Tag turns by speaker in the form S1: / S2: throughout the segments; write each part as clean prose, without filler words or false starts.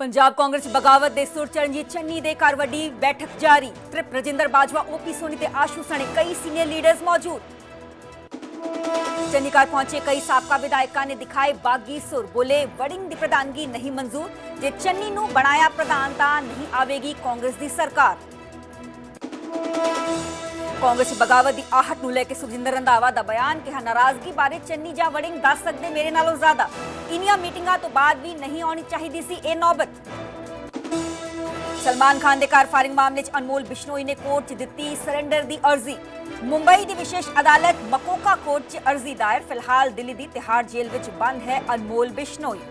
S1: पंजाब कांग्रेस बगावत के सुर चरणजीत चन्नी के घर वड्डी बैठक जारी। ट्रिप राजिंदर बाजवा, ओपी सोनी ते आशू सने कई सीनियर लीडर्स मौजूद। चन्नी घर पहुंचे कई साबका विधायकों ने दिखाए बागी सुर, बोले वड़िंग की प्रधानगी नहीं मंजूर, जे चन्नी नूं बनाया प्रधान तां नहीं आवेगी कांग्रेस की सरकार। कांग्रेस बगावत की आहट नूं लेके सुखजिंदर रंधावा का बयान, कहा नाराजगी बारे चन्नी जां वड़िंग दस सकते मेरे नालों ज्यादा, इनियां मीटिंगां तो बाद भी नहीं आनी चाहिए सी ये नौबत। सलमान खान के घर फायरिंग मामले अनमोल बिश्नोई ने कोर्ट च दित्ती सरेंडर की अर्जी। मुंबई की विशेष अदालत मकोका कोर्ट च अर्जी दायर। फिलहाल दिल्ली की तिहाड़ जेल विच बंद है अनमोल बिश्नोई।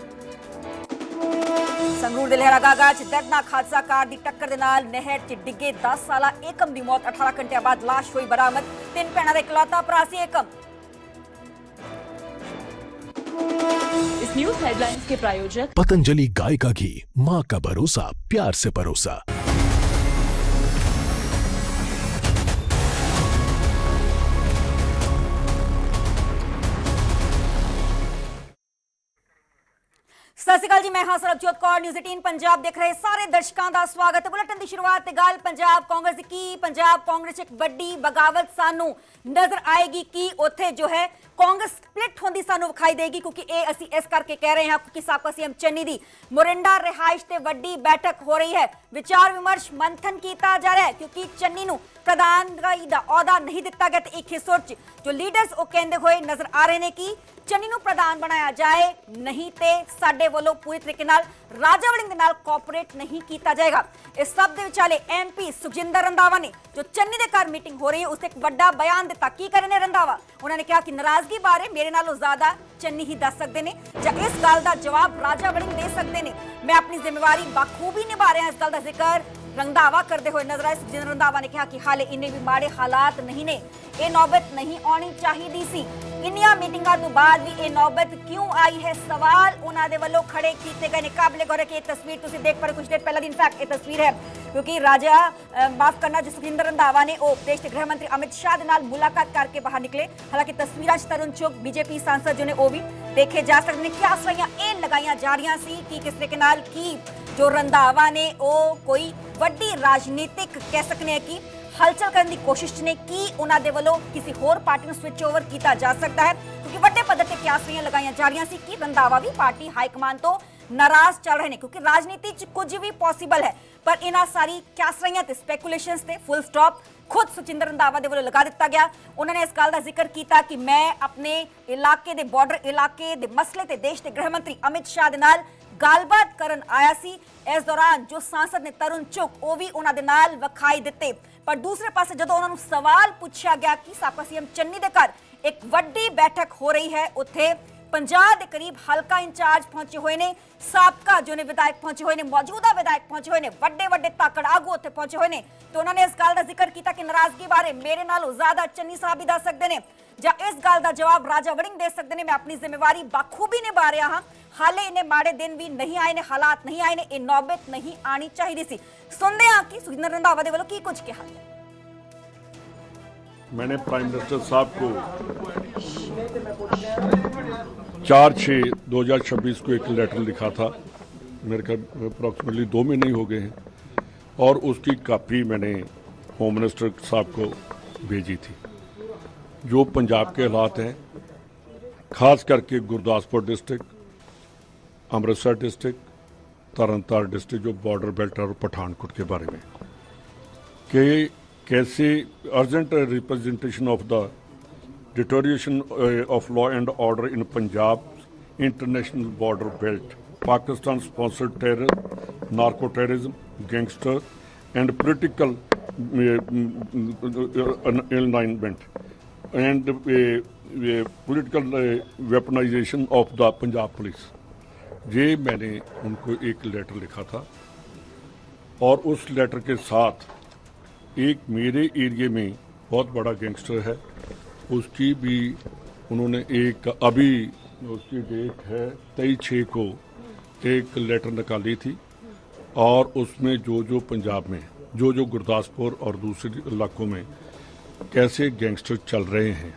S1: संगरूर दे लहरागागा च दर्दनाक हादसा, कार की टक्कर दे नाल नहर च डिगे 10 साला एकम की मौत। 18 घंटे बाद लाश हुई बरामद। 3 भैणां दा इकलौता भरा सी एकम।
S2: इस न्यूज हेडलाइंस के प्रायोजक
S3: पतंजलि गाय का घी, माँ का भरोसा, प्यार से परोसा।
S1: सत श्री अकाल जी, मैं हां सरबजोत कौर। न्यूज़ 18 पंजाब देख रहे सारे दर्शकों का स्वागत है। बुलेटिन की शुरुआत गल पंजाब कांग्रेस की। पंजाब कांग्रेस एक बड़ी बगावत सानू नजर आएगी कि उत्थे जो है कांग्रेस स्प्लिट होंदी सानू विखाई देगी, क्योंकि ये असी इस करके कह रहे हैं क्योंकि साबका सीएम चन्नी दी मोरिंडा रिहाइश ते वड्डी बैठक हो रही है। विचार विमर्श मंथन किया जा रहा है, क्योंकि चन्नी नू प्रधानगी दा औहदा नहीं दिता गया। तो एक हिस्सों च जो लीडर्स वो कहते हुए नजर आ रहे हैं कि चन्नी नू प्रधान बनाया जाए, नहीं तो साडे वालों पूरी तरीके नाल राजा वड़िंग दे नाल कोऑपरेट नहीं किया जाएगा। इस सब दे विचाले एमपी सुखजिंदर रंधावा ने जो चन्नी दे घर मीटिंग हो रही है उससे एक बड़ा बयान दिता। की करने रंधावा, उन्होंने कहा कि नाराजगी बारे मेरे नालों ज्यादा चन्नी ही दस सकते हैं, या इस गल का जवाब राजा वड़िंग दे सकते हैं। मैं अपनी जिम्मेवारी बखूबी निभा रहा। इस गल का जिक्र रंधावा करते हुए नजर आए। सुखजिंदर रंधावा ने कहा कि हाले इन्ने भी माड़े हालात नहीं ने, ये नौबत नहीं आनी चाहिए सी। इन्नियां मीटिंगां तो बाद भी ये नौबत क्यों आई है, सवाल उन्होंने वालों खड़े किए गए। काबिले गौर है कि तस्वीर तुम देख पा रहे कुछ देर पहले इनफैक्ट ये तस्वीर है, क्योंकि राजा माफ करना जो सुखजिंदर रंधावा ने वो देश के गृह मंत्री अमित शाह के नाल मुलाकात करके बाहर निकले। हालांकि तस्वीर तरुण चुग बीजेपी सांसद जो ने वो भी देखे जा सकते हैं। क्या आश्रइयां ये लगाई जा रही सी कि किस तरीके नाल की जो रंधावा ने वो कोई वड्डी राजनीतिक कह सकते हैं कि हलचल करने की कोशिश ने की, उन्होंने वालों किसी होर पार्टी में स्विच ओवर किया जा सकता है, क्योंकि बड़े पद्धर से क्यासरियां लगाई जा रही सी कि रंधावा भी पार्टी हाईकमान तो नाराज चल रहे हैं, क्योंकि राजनीति च कुछ भी पॉसिबल है। पर इन्हां सारी क्यासरियां ते स्पैकुलेशंस ते फुल स्टॉप खुद सुखजिंदर रंधावा दे वालों लगा दिता गया। उन्होंने इस गल का जिक्र किया कि मैं अपने इलाके दे बॉर्डर इलाके दे मसले ते देश के गृह मंत्री अमित शाह दे नाल गलबात करन आया सी। इस दौरान जो सांसद ने तरुण चुग वो भी उन्होंने नाल विखाई दिते। पर दूसरे पासे जो उन्होंने सवाल पूछा गया कि साबका सीएम चन्नी दे घर एक वड्डी बैठक हो रही है, उत्थे 50 के करीब हल्का इंचार्ज पहुंचे हुए ने, साबका जो ने विधायक पहुंचे हुए ने, मौजूदा विधायक पहुंचे हुए ने, वड्डे वड्डे ताकड़ आगू उत्थे पहुंचे हुए ने। तो उन्होंने इस गल का जिक्र किया कि नाराजगी बारे मेरे नालों ज्यादा चन्नी साहब ही दस सकते हैं, या इस गल का जवाब राजा वड़िंग दे सकते हैं। मैं अपनी जिम्मेवारी बखूबी निभा रहा हाँ, हाले इन्हें माड़े दिन भी नहीं आए ने, हालात नहीं आए ने, ये नौबत नहीं आनी चाहिए सी। सुनते हैं कि सुखजिंदर रंधावा दे वालों की कुछ कहा।
S4: मैंने प्राइम मिनिस्टर साहब को 4/6/2026 को एक लेटर लिखा था, मेरे ख्याल अप्रॉक्सीमेटली 2 महीने ही हो गए हैं, और उसकी कापी मैंने होम मिनिस्टर साहब को भेजी थी। जो पंजाब के हालात हैं, खास करके Gurdaspur district, Amritsar district, Tarn Taran district जो बॉर्डर बेल्ट और पठानकोट के बारे में, कि कैसे urgent representation of the deterioration of law and order in Punjab international border belt, Pakistan sponsored terror, narco terrorism, gangster and political alignment and political weaponisation of the Punjab police, ये मैंने उनको एक लेटर लिखा था। और उस लेटर के साथ एक मेरे एरिया में बहुत बड़ा गैंगस्टर है, उसकी भी उन्होंने एक, अभी उसकी डेट है 23/6 को एक लेटर निकाली थी, और उसमें जो पंजाब में जो गुरदासपुर और दूसरे इलाकों में कैसे गैंगस्टर चल रहे हैं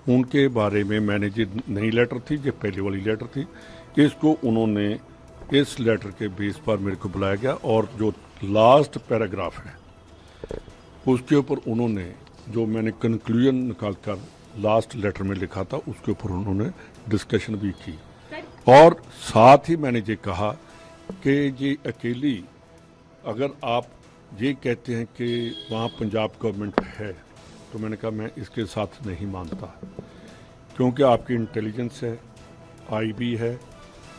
S4: उनके बारे में मैंने जो नई लेटर थी, जो पहले वाली लेटर थी, इसको उन्होंने इस लेटर के बेस पर मेरे को बुलाया गया और जो लास्ट पैराग्राफ है उसके ऊपर उन्होंने जो मैंने कंक्लूजन निकाल कर लास्ट लेटर में लिखा था उसके ऊपर उन्होंने डिस्कशन भी की और साथ ही मैंने ये कहा कि ये अकेली अगर आप ये कहते हैं कि वहाँ पंजाब गवर्नमेंट है तो मैंने कहा मैं इसके साथ नहीं मानता क्योंकि आपकी इंटेलिजेंस है, आईबी है,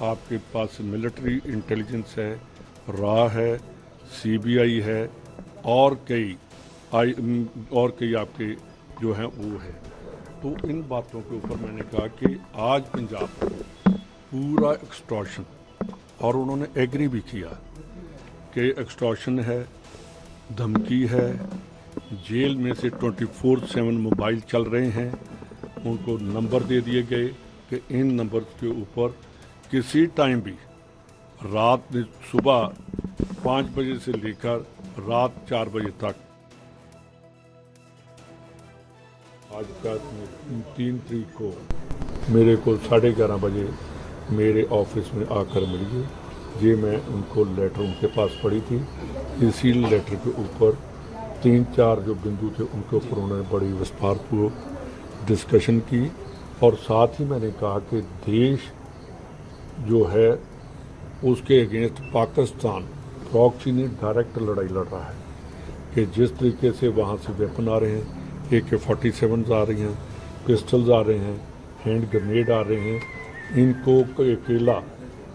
S4: आपके पास मिलिट्री इंटेलिजेंस है, रा है, सीबीआई है और कई आपके जो हैं वो है। तो इन बातों के ऊपर मैंने कहा कि आज पंजाब पूरा एक्सटॉर्शन और उन्होंने एग्री भी किया कि एक्सटॉर्शन है, धमकी है, जेल में से 24/7 मोबाइल चल रहे हैं, उनको नंबर दे दिए गए कि इन नंबर के ऊपर किसी टाइम भी रात में सुबह 5 बजे से लेकर रात 4 बजे तक आज का 3 तारीख को मेरे को 11:30 बजे मेरे ऑफिस में आकर मिल गए। ये मैं उनको लेटर उनके पास पड़ी थी। इसी लेटर के ऊपर 3-4 जो बिंदु थे उनके ऊपर उन्होंने बड़ी विस्तारपूर्वक डिस्कशन की और साथ ही मैंने कहा कि देश जो है उसके अगेंस्ट पाकिस्तान प्रॉक्सी ने डायरेक्ट लड़ाई लड़ रहा है कि जिस तरीके से वहाँ से वेपन आ रहे हैं, AK-47 आ रही हैं, पिस्टल्स आ रहे हैं, हैंड ग्रेनेड आ रहे हैं, इनको अकेला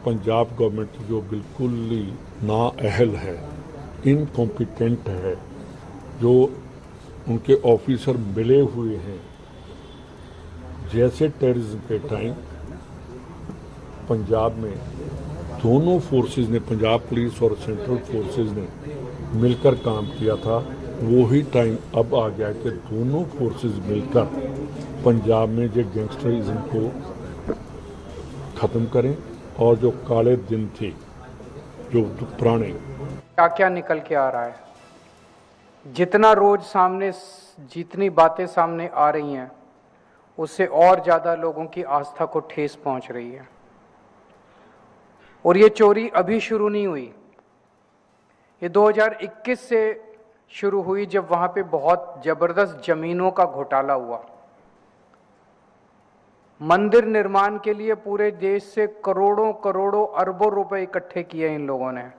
S4: पंजाब गवर्नमेंट जो बिल्कुल ही नाअहल है, इनकॉम्पिटेंट है, जो उनके ऑफिसर मिले हुए हैं, जैसे टेररिज्म के टाइम पंजाब में दोनों फोर्सेस ने, पंजाब पुलिस और सेंट्रल फोर्सेस ने मिलकर काम किया था, वही टाइम अब आ गया कि दोनों फोर्सेस मिलकर पंजाब में जो गैंगस्टरिज्म को ख़त्म करें और जो काले दिन थे जो पुराने
S5: क्या क्या निकल के आ रहा है। जितना रोज सामने जितनी बातें सामने आ रही हैं उससे और ज़्यादा लोगों की आस्था को ठेस पहुंच रही है। और ये चोरी अभी शुरू नहीं हुई, ये 2021 से शुरू हुई जब वहाँ पे बहुत ज़बरदस्त ज़मीनों का घोटाला हुआ। मंदिर निर्माण के लिए पूरे देश से करोड़ों करोड़ों अरबों रुपए इकट्ठे किए इन लोगों ने,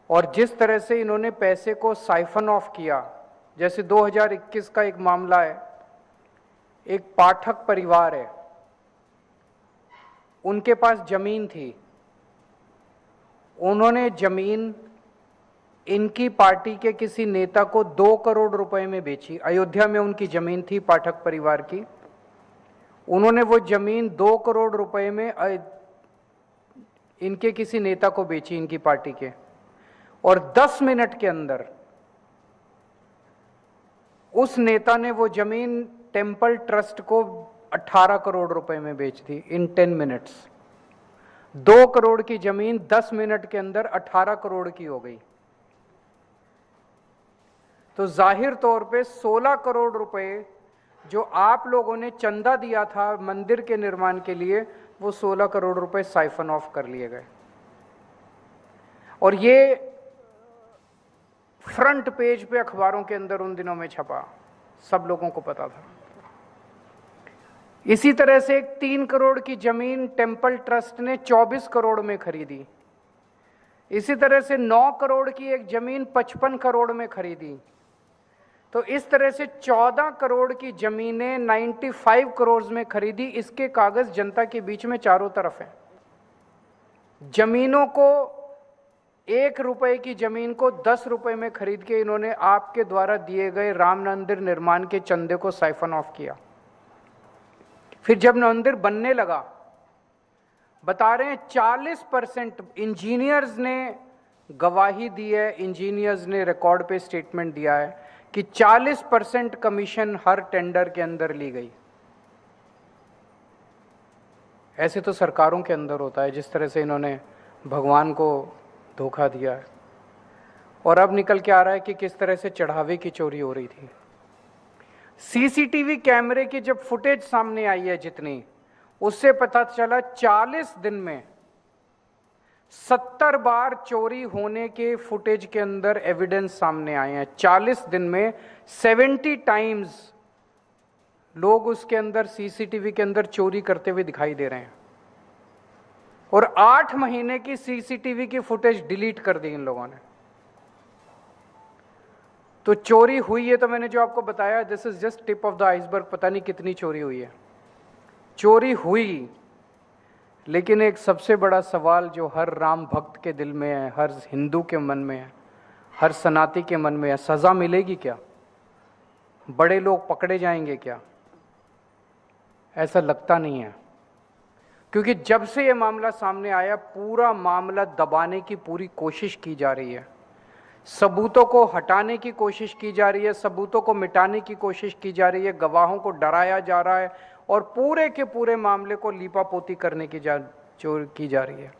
S5: और जिस तरह से इन्होंने पैसे को साइफन ऑफ किया, जैसे 2021 का एक मामला है, एक पाठक परिवार है, उनके पास जमीन थी, उन्होंने जमीन इनकी पार्टी के किसी नेता को 2 करोड़ रुपए में बेची। अयोध्या में उनकी जमीन थी पाठक परिवार की, उन्होंने वो जमीन 2 करोड़ रुपए में इनके किसी नेता को बेची, इनकी पार्टी के, और 10 मिनट के अंदर उस नेता ने वो जमीन टेम्पल ट्रस्ट को 18 करोड़ रुपए में बेच दी इन 10 मिनट्स। 2 करोड़ की जमीन 10 मिनट के अंदर 18 करोड़ की हो गई। तो जाहिर तौर पे 16 करोड़ रुपए जो आप लोगों ने चंदा दिया था मंदिर के निर्माण के लिए, वो 16 करोड़ रुपए साइफन ऑफ कर लिए गए। और ये फ्रंट पेज पे अखबारों के अंदर उन दिनों में छपा, सब लोगों को पता था। इसी तरह से एक 3 करोड़ की जमीन टेम्पल ट्रस्ट ने 24 करोड़ में खरीदी। इसी तरह से 9 करोड़ की एक जमीन 55 करोड़ में खरीदी। तो इस तरह से 14 करोड़ की जमीनें 95 करोड़ में खरीदी। इसके कागज जनता के बीच में चारों तरफ हैं। जमीनों को 1 रुपए की जमीन को 10 रुपए में खरीद के इन्होंने आपके द्वारा दिए गए राम मंदिर निर्माण के चंदे को साइफन ऑफ किया। फिर जब मंदिर बनने लगा, बता रहे हैं 40% इंजीनियर्स ने गवाही दी है, इंजीनियर्स ने रिकॉर्ड पे स्टेटमेंट दिया है कि 40% कमीशन हर टेंडर के अंदर ली गई। ऐसे तो सरकारों के अंदर होता है, जिस तरह से इन्होंने भगवान को धोखा दिया है। और अब निकल के आ रहा है कि किस तरह से चढ़ावे की चोरी हो रही थी। सीसीटीवी कैमरे की जब फुटेज सामने आई है जितनी, उससे पता चला 40 दिन में 70 बार चोरी होने के फुटेज के अंदर एविडेंस सामने आए हैं। 40 दिन में 70 टाइम्स लोग उसके अंदर सीसीटीवी के अंदर चोरी करते हुए दिखाई दे रहे हैं, और 8 महीने की सीसीटीवी की फुटेज डिलीट कर दी इन लोगों ने। तो चोरी हुई है, तो मैंने जो आपको बताया, this is just tip of the iceberg. पता नहीं कितनी चोरी हुई है। चोरी हुई, लेकिन एक सबसे बड़ा सवाल जो हर राम भक्त के दिल में है, हर हिंदू के मन में है, हर सनातनी के मन में है, सजा मिलेगी क्या? बड़े लोग पकड़े जाएंगे क्या? ऐसा लगता नहीं है, क्योंकि जब से ये मामला सामने आया, पूरा मामला दबाने की पूरी कोशिश की जा रही है, सबूतों को हटाने की कोशिश की जा रही है, सबूतों को मिटाने की कोशिश की जा रही है, गवाहों को डराया जा रहा है, और पूरे के पूरे मामले को लीपापोती करने की की जा रही है।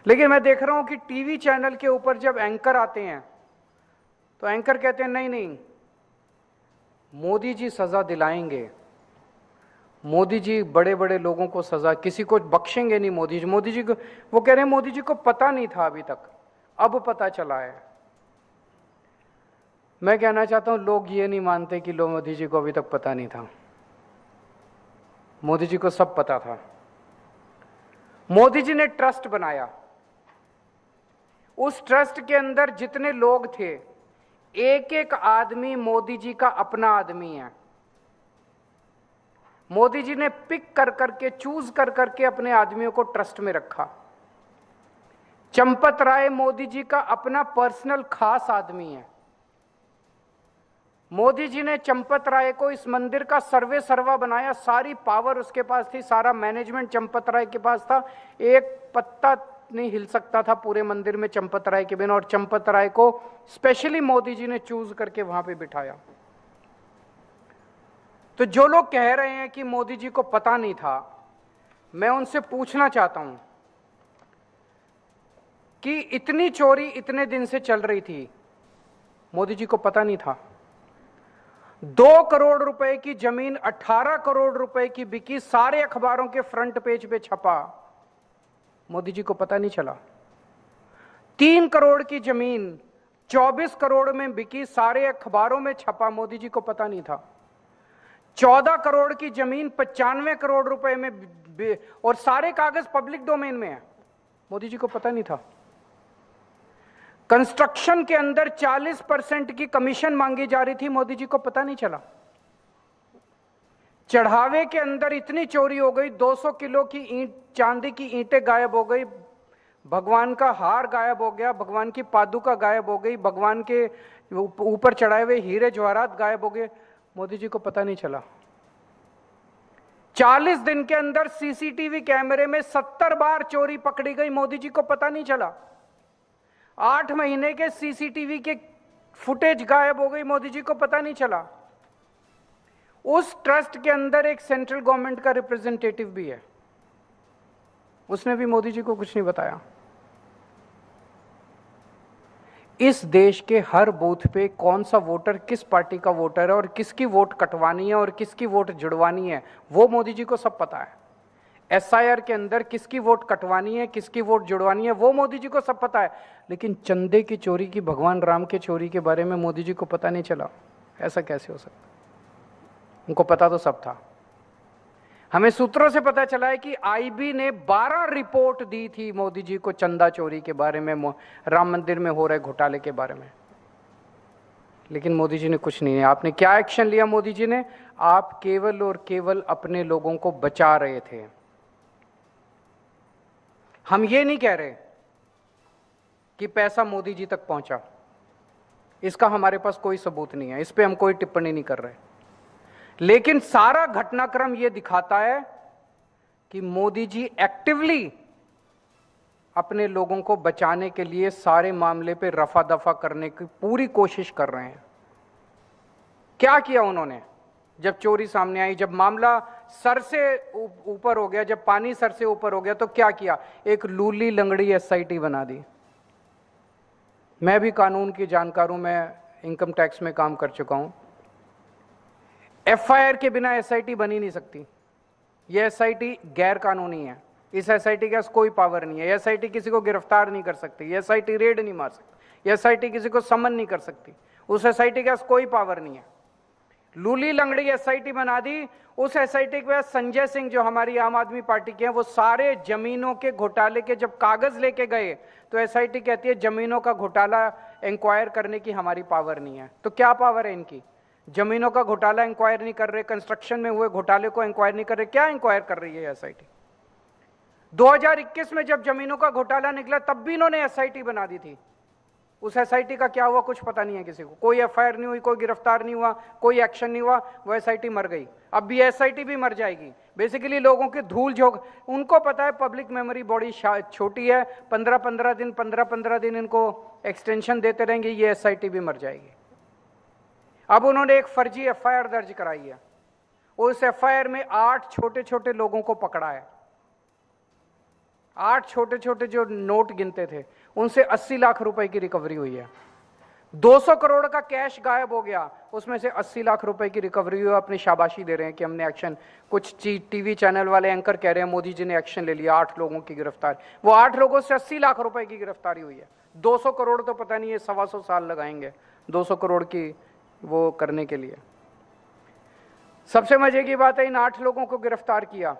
S5: लेकिन मैं देख रहा हूं कि टीवी चैनल के ऊपर जब एंकर आते हैं, तो एंकर कहते हैं नहीं नहीं, मोदी जी सजा दिलाएंगे, मोदी जी बड़े बड़े लोगों को सजा, किसी को बख्शेंगे नहीं मोदी जी। मोदी जी को, वो कह रहे हैं मोदी जी को पता नहीं था अभी तक, अब पता चला है। मैं कहना चाहता हूं, लोग ये नहीं मानते कि मोदी जी को अभी तक पता नहीं था। मोदी जी को सब पता था। मोदी जी ने ट्रस्ट बनाया, उस ट्रस्ट के अंदर जितने लोग थे, एक एक आदमी मोदी जी का अपना आदमी है। मोदी जी ने पिक कर करके, चूज कर करके अपने आदमियों को ट्रस्ट में रखा। चंपत राय मोदी जी का अपना पर्सनल खास आदमी है। मोदी जी ने चंपत राय को इस मंदिर का सर्वे सर्वा बनाया, सारी पावर उसके पास थी, सारा मैनेजमेंट चंपत राय के पास था, एक पत्ता नहीं हिल सकता था पूरे मंदिर में चंपत राय के बिना, और चंपत राय को स्पेशली मोदी जी ने चूज करके वहां पे बिठाया। तो जो लोग कह रहे हैं कि मोदी जी को पता नहीं था, मैं उनसे पूछना चाहता हूं कि इतनी चोरी इतने दिन से चल रही थी, मोदी जी को पता नहीं था? 2 करोड़ रुपए की जमीन 18 करोड़ रुपए की बिकी, सारे अखबारों के फ्रंट पेज पे छपा, मोदी जी को पता नहीं चला? 3 करोड़ की जमीन 24 करोड़ में बिकी, सारे अखबारों में छपा, मोदी जी को पता नहीं था? 14 करोड़ की जमीन 95 करोड़ रुपए में, और सारे कागज पब्लिक डोमेन में है, मोदी जी को पता नहीं था? कंस्ट्रक्शन के अंदर 40% की कमीशन मांगी जा रही थी, मोदी जी को पता नहीं चला? चढ़ावे के अंदर इतनी चोरी हो गई, 200 किलो की ईंट, चांदी की ईंटें गायब हो गई, भगवान का हार गायब हो गया, भगवान की पादुका गायब हो गई, भगवान के ऊपर चढ़ाए हुए हीरे जवाहरात गायब हो गए, मोदी जी को पता नहीं चला? 40 दिन के अंदर सीसीटीवी कैमरे में 70 बार चोरी पकड़ी गई, मोदी जी को पता नहीं चला? 8 महीने के सीसीटीवी के फुटेज गायब हो गई, मोदी जी को पता नहीं चला? उस ट्रस्ट के अंदर एक सेंट्रल गवर्नमेंट का रिप्रेजेंटेटिव भी है, उसने भी मोदी जी को कुछ नहीं बताया। इस देश के हर बूथ पे कौन सा वोटर किस पार्टी का वोटर है, और किसकी वोट कटवानी है और किसकी वोट जुड़वानी है, वो मोदी जी को सब पता है। एसआईआर के अंदर किसकी वोट कटवानी है, किसकी वोट जुड़वानी है, वो मोदी जी को सब पता है। लेकिन चंदे की चोरी की, भगवान राम के चोरी के बारे में मोदी जी को पता नहीं चला? ऐसा कैसे हो सकता? उनको पता तो सब था। हमें सूत्रों से पता चला है कि आईबी ने 12 रिपोर्ट दी थी मोदी जी को चंदा चोरी के बारे में, राम मंदिर में हो रहे घोटाले के बारे में, लेकिन मोदी जी ने कुछ नहीं है। आपने क्या एक्शन लिया मोदी जी ने? आप केवल और केवल अपने लोगों को बचा रहे थे। हम ये नहीं कह रहे कि पैसा मोदी जी तक पहुंचा, इसका हमारे पास कोई सबूत नहीं है, इस पे हम कोई टिप्पणी नहीं कर रहे, लेकिन सारा घटनाक्रम यह दिखाता है कि मोदी जी एक्टिवली अपने लोगों को बचाने के लिए सारे मामले पे रफा दफा करने की पूरी कोशिश कर रहे हैं। क्या किया उन्होंने? जब चोरी सामने आई, जब मामला सर से ऊपर हो गया, जब पानी सर से ऊपर हो गया, तो क्या किया? एक लूली लंगड़ी एसआईटी बना दी। मैं भी कानून की जानकार हूं, मैं इनकम टैक्स में काम कर चुका हूं। एफआईआर के बिना एसआईटी बन ही नहीं सकती। यह एसआईटी गैर कानूनी है, इस एसआईटी के पास कोई पावर नहीं है। एसआईटी किसी को गिरफ्तार नहीं कर सकती, एसआईटी रेड नहीं मार सकती, एसआईटी किसी को समन नहीं कर सकती, उस एसआईटी के पास कोई पावर नहीं है। लूली लंगड़ी एसआईटी बना दी। उस एसआईटी के पास संजय सिंह जो हमारी आम आदमी पार्टी के हैं, वो सारे जमीनों के घोटाले के जब कागज लेके गए तो एसआईटी कहती है जमीनों का घोटाला इंक्वायर करने की हमारी पावर नहीं है। तो क्या पावर है इनकी? जमीनों का घोटाला इंक्वायर नहीं कर रहे, कंस्ट्रक्शन में हुए घोटाले को इंक्वायर नहीं कर रहे, क्या इंक्वायर कर रही है एसआईटी? 2021 में जब जमीनों का घोटाला निकला तब भी इन्होंने एसआईटी बना दी थी। उस एसआईटी का क्या हुआ कुछ पता नहीं है किसी को, कोई एफआईआर नहीं हुई, कोई गिरफ्तार नहीं हुआ, कोई एक्शन नहीं हुआ, वो एसआईटी मर गई। अब भी एसआईटी भी मर जाएगी। बेसिकली लोगों की धूल झोंक, उनको पता है पब्लिक मेमोरी बड़ी छोटी है, 15-15 दिन इनको एक्सटेंशन देते रहेंगे, ये एसआईटी भी मर जाएगी। अब उन्होंने एक फर्जी एफआईआर दर्ज कराई है। उस एफआईआर में 8 छोटे छोटे लोगों को पकड़ा है। 8 छोटे छोटे जो नोट गिनते थे उनसे 80 लाख रुपए की रिकवरी हुई है। 200 करोड़ का कैश गायब हो गया, उसमें से 80 लाख रुपए की रिकवरी हुई। अपनी शाबाशी दे रहे हैं कि हमने एक्शन, कुछ टीवी चैनल वाले एंकर कह रहे हैं मोदी जी ने एक्शन ले लिया, 8 लोगों की गिरफ्तारी। वो 8 लोगों से 80 लाख रुपए की गिरफ्तारी हुई है। 200 करोड़ तो पता नहीं है 125 साल लगाएंगे 200 करोड़ की वो करने के लिए। सबसे मजे की बात है, इन 8 लोगों को गिरफ्तार किया।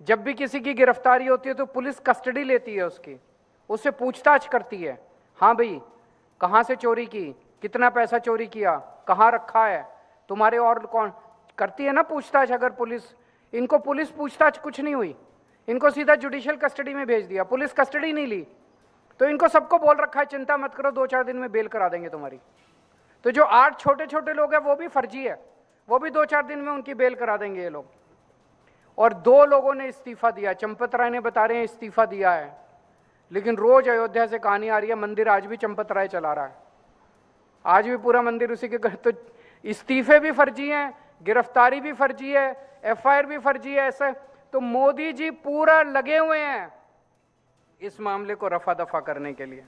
S5: जब भी किसी की गिरफ्तारी होती है तो पुलिस कस्टडी लेती है उसकी, उससे पूछताछ करती है। हाँ भाई, कहाँ से चोरी की, कितना पैसा चोरी किया, कहाँ रखा है, तुम्हारे और कौन, करती है ना पूछताछ। अगर पुलिस, इनको पुलिस पूछताछ कुछ नहीं हुई, इनको सीधा जुडिशियल कस्टडी में भेज दिया, पुलिस कस्टडी नहीं ली। तो इनको सबको बोल रखा है चिंता मत करो, 2-4 दिन में बेल करा देंगे तुम्हारी। तो जो 8 छोटे छोटे लोग हैं वो भी फर्जी है, वो भी 2-4 दिन में उनकी बेल करा देंगे ये लोग। और 2 लोगों ने इस्तीफा दिया। चंपत राय ने बता रहे हैं इस्तीफा दिया है, लेकिन रोज अयोध्या से कहानी आ रही है मंदिर आज भी चंपत राय चला रहा है, आज भी पूरा मंदिर उसी के घर। तो इस्तीफे भी फर्जी हैं, गिरफ्तारी भी फर्जी है, एफआईआर भी फर्जी है। ऐसा तो मोदी जी पूरा लगे हुए हैं इस मामले को रफा दफा करने के लिए।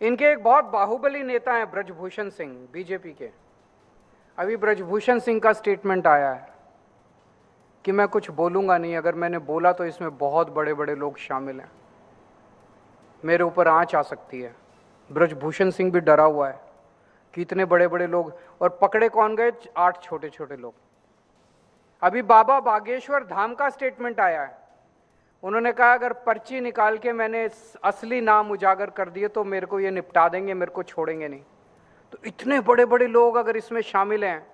S5: इनके एक बहुत बाहुबली नेता हैं ब्रजभूषण सिंह, बीजेपी के। अभी ब्रजभूषण सिंह का स्टेटमेंट आया है कि मैं कुछ बोलूंगा नहीं, अगर मैंने बोला तो इसमें बहुत बड़े बड़े लोग शामिल हैं, मेरे ऊपर आंच आ सकती है। ब्रजभूषण सिंह भी डरा हुआ है कि इतने बड़े बड़े लोग, और पकड़े कौन गए? 8 छोटे छोटे लोग। अभी बाबा बागेश्वर धाम का स्टेटमेंट आया है। उन्होंने कहा अगर पर्ची निकाल के मैंने असली नाम उजागर कर दिए तो मेरे को ये निपटा देंगे, मेरे को छोड़ेंगे नहीं। तो इतने बड़े बड़े लोग अगर इसमें शामिल हैं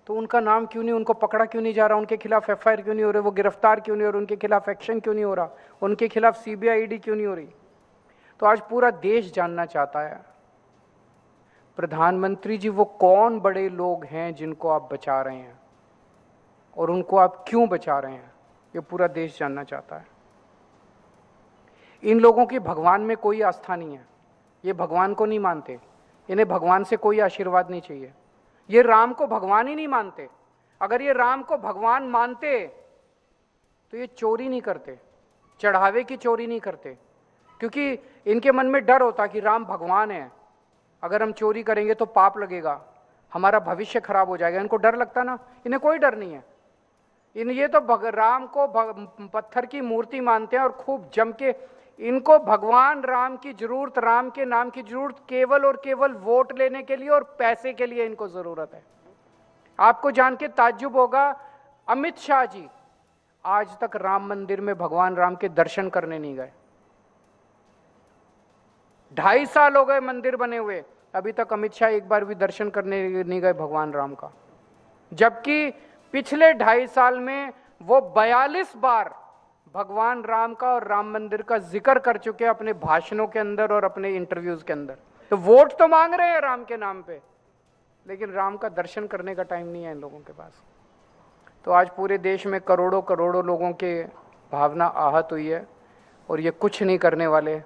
S5: तो उनका नाम क्यों नहीं, उनको पकड़ा क्यों नहीं जा रहा, उनके खिलाफ एफआईआर क्यों नहीं हो रहे, वो गिरफ्तार क्यों नहीं हो रहे, उनके खिलाफ एक्शन क्यों नहीं हो रहा, उनके खिलाफ सीबीआई ईडी क्यों नहीं हो रही? तो आज पूरा देश जानना चाहता है प्रधानमंत्री जी वो कौन बड़े लोग हैं जिनको आप बचा रहे हैं और उनको आप क्यों बचा रहे हैं, ये पूरा देश जानना चाहता है। इन लोगों की भगवान में कोई आस्था नहीं है, ये भगवान को नहीं मानते, इन्हें भगवान से कोई आशीर्वाद नहीं चाहिए। ये राम को भगवान ही नहीं मानते। अगर ये राम को भगवान मानते तो ये चोरी नहीं करते, चढ़ावे की चोरी नहीं करते, क्योंकि इनके मन में डर होता कि राम भगवान है, अगर हम चोरी करेंगे तो पाप लगेगा, हमारा भविष्य खराब हो जाएगा। इनको डर लगता ना, इन्हें कोई डर नहीं है। ये तो राम को पत्थर की मूर्ति मानते हैं और खूब जम के। इनको भगवान राम की जरूरत, राम के नाम की जरूरत केवल और केवल वोट लेने के लिए और पैसे के लिए इनको जरूरत है। आपको जान के ताज्जुब होगा, अमित शाह जी आज तक राम मंदिर में भगवान राम के दर्शन करने नहीं गए। 2.5 साल हो गए मंदिर बने हुए, अभी तक अमित शाह एक बार भी दर्शन करने नहीं गए भगवान राम का, जबकि पिछले 2.5 साल में वो 42 बार भगवान राम का और राम मंदिर का जिक्र कर चुके हैं अपने भाषणों के अंदर और अपने इंटरव्यूज के अंदर। तो वोट तो मांग रहे हैं राम के नाम पे, लेकिन राम का दर्शन करने का टाइम नहीं है इन लोगों के पास। तो आज पूरे देश में करोड़ों करोड़ों लोगों के भावना आहत हुई है और ये कुछ नहीं करने वाले।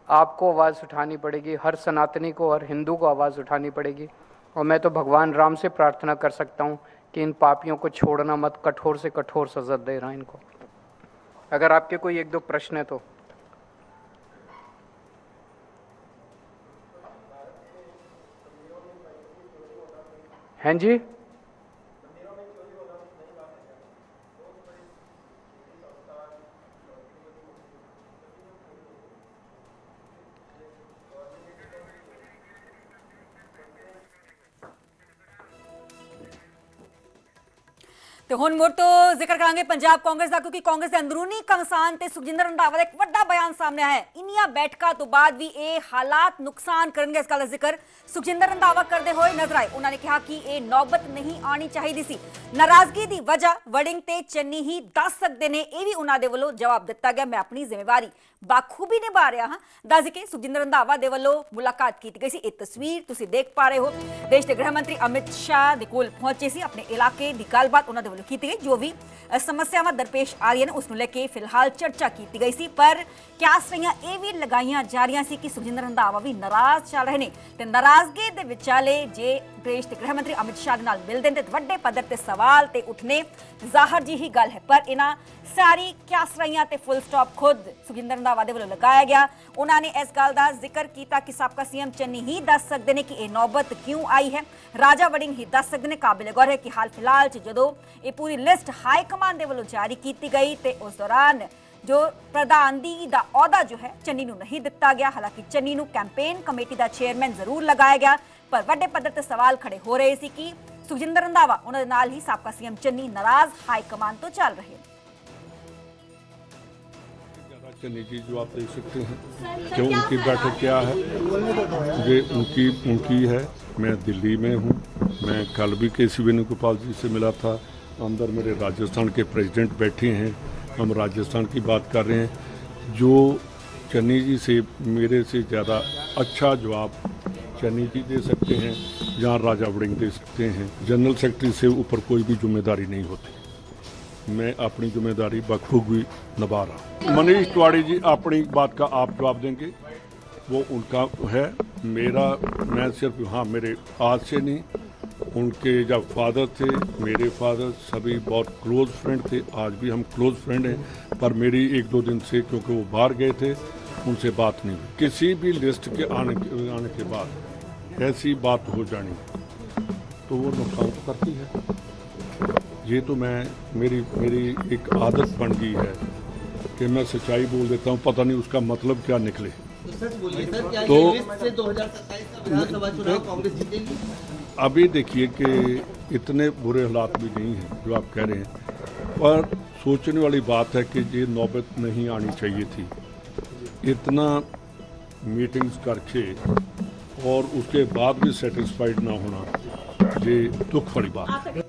S5: आपको आवाज़ उठानी पड़ेगी, हर सनातनी को, हर हिंदू को आवाज़ उठानी पड़ेगी। और मैं तो भगवान राम से प्रार्थना कर सकता हूँ कि इन पापियों को छोड़ना मत, कठोर से कठोर सजा दे रहा इनको। अगर आपके कोई 1-2 प्रश्न है तो। हैं जी?
S1: ਤੇ ਹੁਣ ਮੁੜ ਤੋਂ ਜ਼ਿਕਰ ਕਰਾਂਗੇ ਪੰਜਾਬ ਕਾਂਗਰਸ ਦਾ, ਕਿਉਂਕਿ ਕਾਂਗਰਸ ਦੇ ਅੰਦਰੂਨੀ ਘਮਸਾਨ ਤੇ ਸੁਖਜਿੰਦਰ ਰੰਧਾਵਾ ਦਾ ਇੱਕ ਵੱਡਾ ਬਿਆਨ ਸਾਹਮਣੇ ਆਇਆ ਹੈ। ਇੰਨੀਆਂ ਬੈਠਕਾਂ ਤੋਂ ਬਾਅਦ ਵੀ ਇਹ ਹਾਲਾਤ ਨੁਕਸਾਨ ਕਰਨਗੇ, ਇਸ ਗੱਲ ਦਾ ਜ਼ਿਕਰ ਸੁਖਜਿੰਦਰ ਰੰਧਾਵਾ ਕਰਦੇ ਹੋਏ ਨਜ਼ਰ ਆਏ। ਉਹਨਾਂ ਨੇ ਕਿਹਾ ਕਿ ਇਹ ਨੌਬਤ ਨਹੀਂ ਆਣੀ ਚਾਹੀਦੀ ਸੀ। ਨਾਰਾਜ਼ਗੀ ਦੀ ਵਜ੍ਹਾ ਵੜਿੰਗ ਤੇ ਚੰਨੀ ਹੀ ਦੱਸ ਸਕਦੇ ਨੇ, ਇਹ ਵੀ ਉਹਨਾਂ ਦੇ ਵੱਲੋਂ ਜਵਾਬ ਦਿੱਤਾ ਗਿਆ। ਮੈਂ ਆਪਣੀ ਜ਼ਿੰਮੇਵਾਰੀ ਬਾਖੂਬੀ ਨਿਭਾ ਰਿਹਾ ਹਾਂ। ਦੱਸ ਕੇ ਸੁਖਜਿੰਦਰ ਰੰਧਾਵਾ ਦੇ ਵੱਲੋਂ ਮੁਲਾਕਾਤ ਕੀਤੀ ਗਈ ਸੀ। ਇਹ ਤਸਵੀਰ ਤੁਸੀਂ ਦੇਖ ਪਾ ਰਹੇ ਹੋ। ਦੇਸ਼ ਦੇ ਗ੍ਰਹਿ ਮੰਤਰੀ ਅਮਿਤ ਸ਼ਾਹ ਦੇ ਕੋਲ ਪਹੁੰਚੇ ਸੀ, ਆਪਣੇ ਇਲਾਕੇ ਦੀ ਗੱਲਬਾਤ ਉਹਨਾਂ ਦੇ ਵੱਲੋਂ ਕੀਤੀ ਗਈ। ਜੋ ਵੀ ਸਮੱਸਿਆਵਾਂ ਦਰਪੇਸ਼ ਆ ਰਹੀਆਂ ਨੇ ਉਸ ਨੂੰ ਲੈ ਕੇ ਫਿਲਹਾਲ ਚਰਚਾ ਕੀਤੀ ਗਈ ਸੀ, ਪਰ ਕਿਆਸ ਰਹੀਆਂ ਇਹ ਵੀ ਲਗਾਈਆਂ ਜਾ ਰਹੀਆਂ ਸੀ ਕਿ ਸੁਖਜਿੰਦਰ ਰੰਧਾਵਾ ਵੀ ਨਾਰਾਜ਼ ਚੱਲ ਰਹੇ ਨੇ ਤੇ ਨਾਰਾਜ਼ਗੀ ਦੇ ਵਿਚਾਲੇ ਜੇ ਦੇਸ਼ ਦੇ ਗ੍ਰਹਿ ਮੰਤਰੀ ਅਮਿਤ ਸ਼ਾਹ ਦੇ ਨਾਲ ਮਿਲਦੇ ਨੇ ਤੇ ਵੱਡੇ ਪੱਧਰ ਤੇ ਸਵਾਲ ਤੇ ਉੱਠਨੇ ਜ਼ਾਹਰ ਜੀ ਹੀ ਗੱਲ ਹੈ। ਪਰ ਇਹਨਾਂ ਸਾਰੀ ਕਿਆਸ ਰਹੀਆਂ ਤੇ ਫੁੱਲ ਸਟਾਪ ਖੁਦ ਸੁਖਜਿੰਦਰ ਰੰਧਾਵਾ ਦੇ ਵੱਲੋਂ ਲਗਾਇਆ ਗਿਆ। ਉਹਨਾਂ ਨੇ ਇਸ ਗੱਲ ਦਾ ਜ਼ਿਕਰ ਕੀਤਾ ਕਿ ਸਾਬਕਾ ਸੀਐਮ ਚੰਨੀ ਹੀ ਦੱਸ ਸਕਦੇ ਨੇ ਕਿ ਇਹ ਨੌਬਤ ਕਿਉਂ ਆਈ ਹੈ। ਰਾਜਾ ਵੜਿੰਗ ਹੀ ਦੱਸ ਸਕਦੇ ਨੇ। ਕਾਬਿਲ ਗੌਰ ਹੈ ਕਿ ਹਾਲ ਫਿਲਹਾਲ 'ਚ ਜਦੋਂ ਇਹ ਪੂਰੀ ਲਿਸਟ ਹਾਈ ਕਮਾਂਡ ਦੇ ਵੱਲੋਂ ਜਾਰੀ ਕੀਤੀ ਗਈ ਤੇ ਉਸ ਦੌਰਾਨ ਜੋ ਪ੍ਰਧਾਨਗੀ ਦਾ ਅਹੁਦਾ ਜੋ ਹੈ ਚੰਨੀ ਨੂੰ ਨਹੀਂ ਦਿੱਤਾ ਗਿਆ। ਹਾਲਾਂਕਿ ਚੰਨੀ ਨੂੰ ਕੈਂਪੇਨ ਕਮੇਟੀ ਦਾ ਚੇਅਰਮੈਨ ਜ਼ਰੂਰ ਲਗਾਇਆ ਗਿਆ, ਪਰ ਵੱਡੇ ਪੱਧਰ ਤੇ ਸਵਾਲ ਖੜੇ ਹੋ ਰਹੇ ਸੀ ਕਿ ਸੁਖਜਿੰਦਰ ਰੰਧਾਵਾ ਉਹਨਾਂ ਦੇ ਨਾਲ ਹੀ ਸਾਬਕਾ ਸੀਐਮ ਚੰਨੀ ਨਾਰਾਜ਼ ਹਾਈ ਕਮਾਂਡ ਤੋਂ ਚੱਲ ਰਹੇ।
S4: चन्नी जी जो आप देख सकते हैं कि उनकी बैठक क्या है, ये उनकी है। मैं दिल्ली में हूँ। मैं कल भी केसी वेणुगोपाल जी से मिला था। अंदर मेरे राजस्थान के प्रेसिडेंट बैठे हैं, हम राजस्थान की बात कर रहे हैं। जो चन्नी जी से मेरे से ज़्यादा अच्छा जवाब चन्नी जी दे सकते हैं, जहाँ राजा वड़िंग दे सकते हैं। जनरल सेक्रेटरी से ऊपर कोई भी जिम्मेदारी नहीं होती। मैं अपनी जिम्मेदारी बखूबी निभा रहा। मनीष तिवारी जी अपनी बात का आप जवाब देंगे, वो उनका है। मैं सिर्फ हाँ, मेरे आज से नहीं, उनके जब फादर थे, मेरे फादर सभी बहुत क्लोज फ्रेंड थे। आज भी हम क्लोज फ्रेंड हैं, पर मेरी एक दो दिन से क्योंकि वो बाहर गए थे उनसे बात नहीं हुई। किसी भी लिस्ट के आने के बाद ऐसी बात हो जानी तो वो नुकसान तो करती है। ये तो मेरी एक आदत बन गई है कि मैं सच्चाई बोल देता हूँ, पता नहीं उसका मतलब क्या निकले। तो अभी देखिए कि इतने बुरे हालात भी नहीं हैं जो आप कह रहे हैं, पर सोचने वाली बात है कि ये नौबत नहीं आनी चाहिए थी। इतना मीटिंग्स करके और उसके बाद भी सेटिस्फाइड ना होना, ये दुख वाली बात है।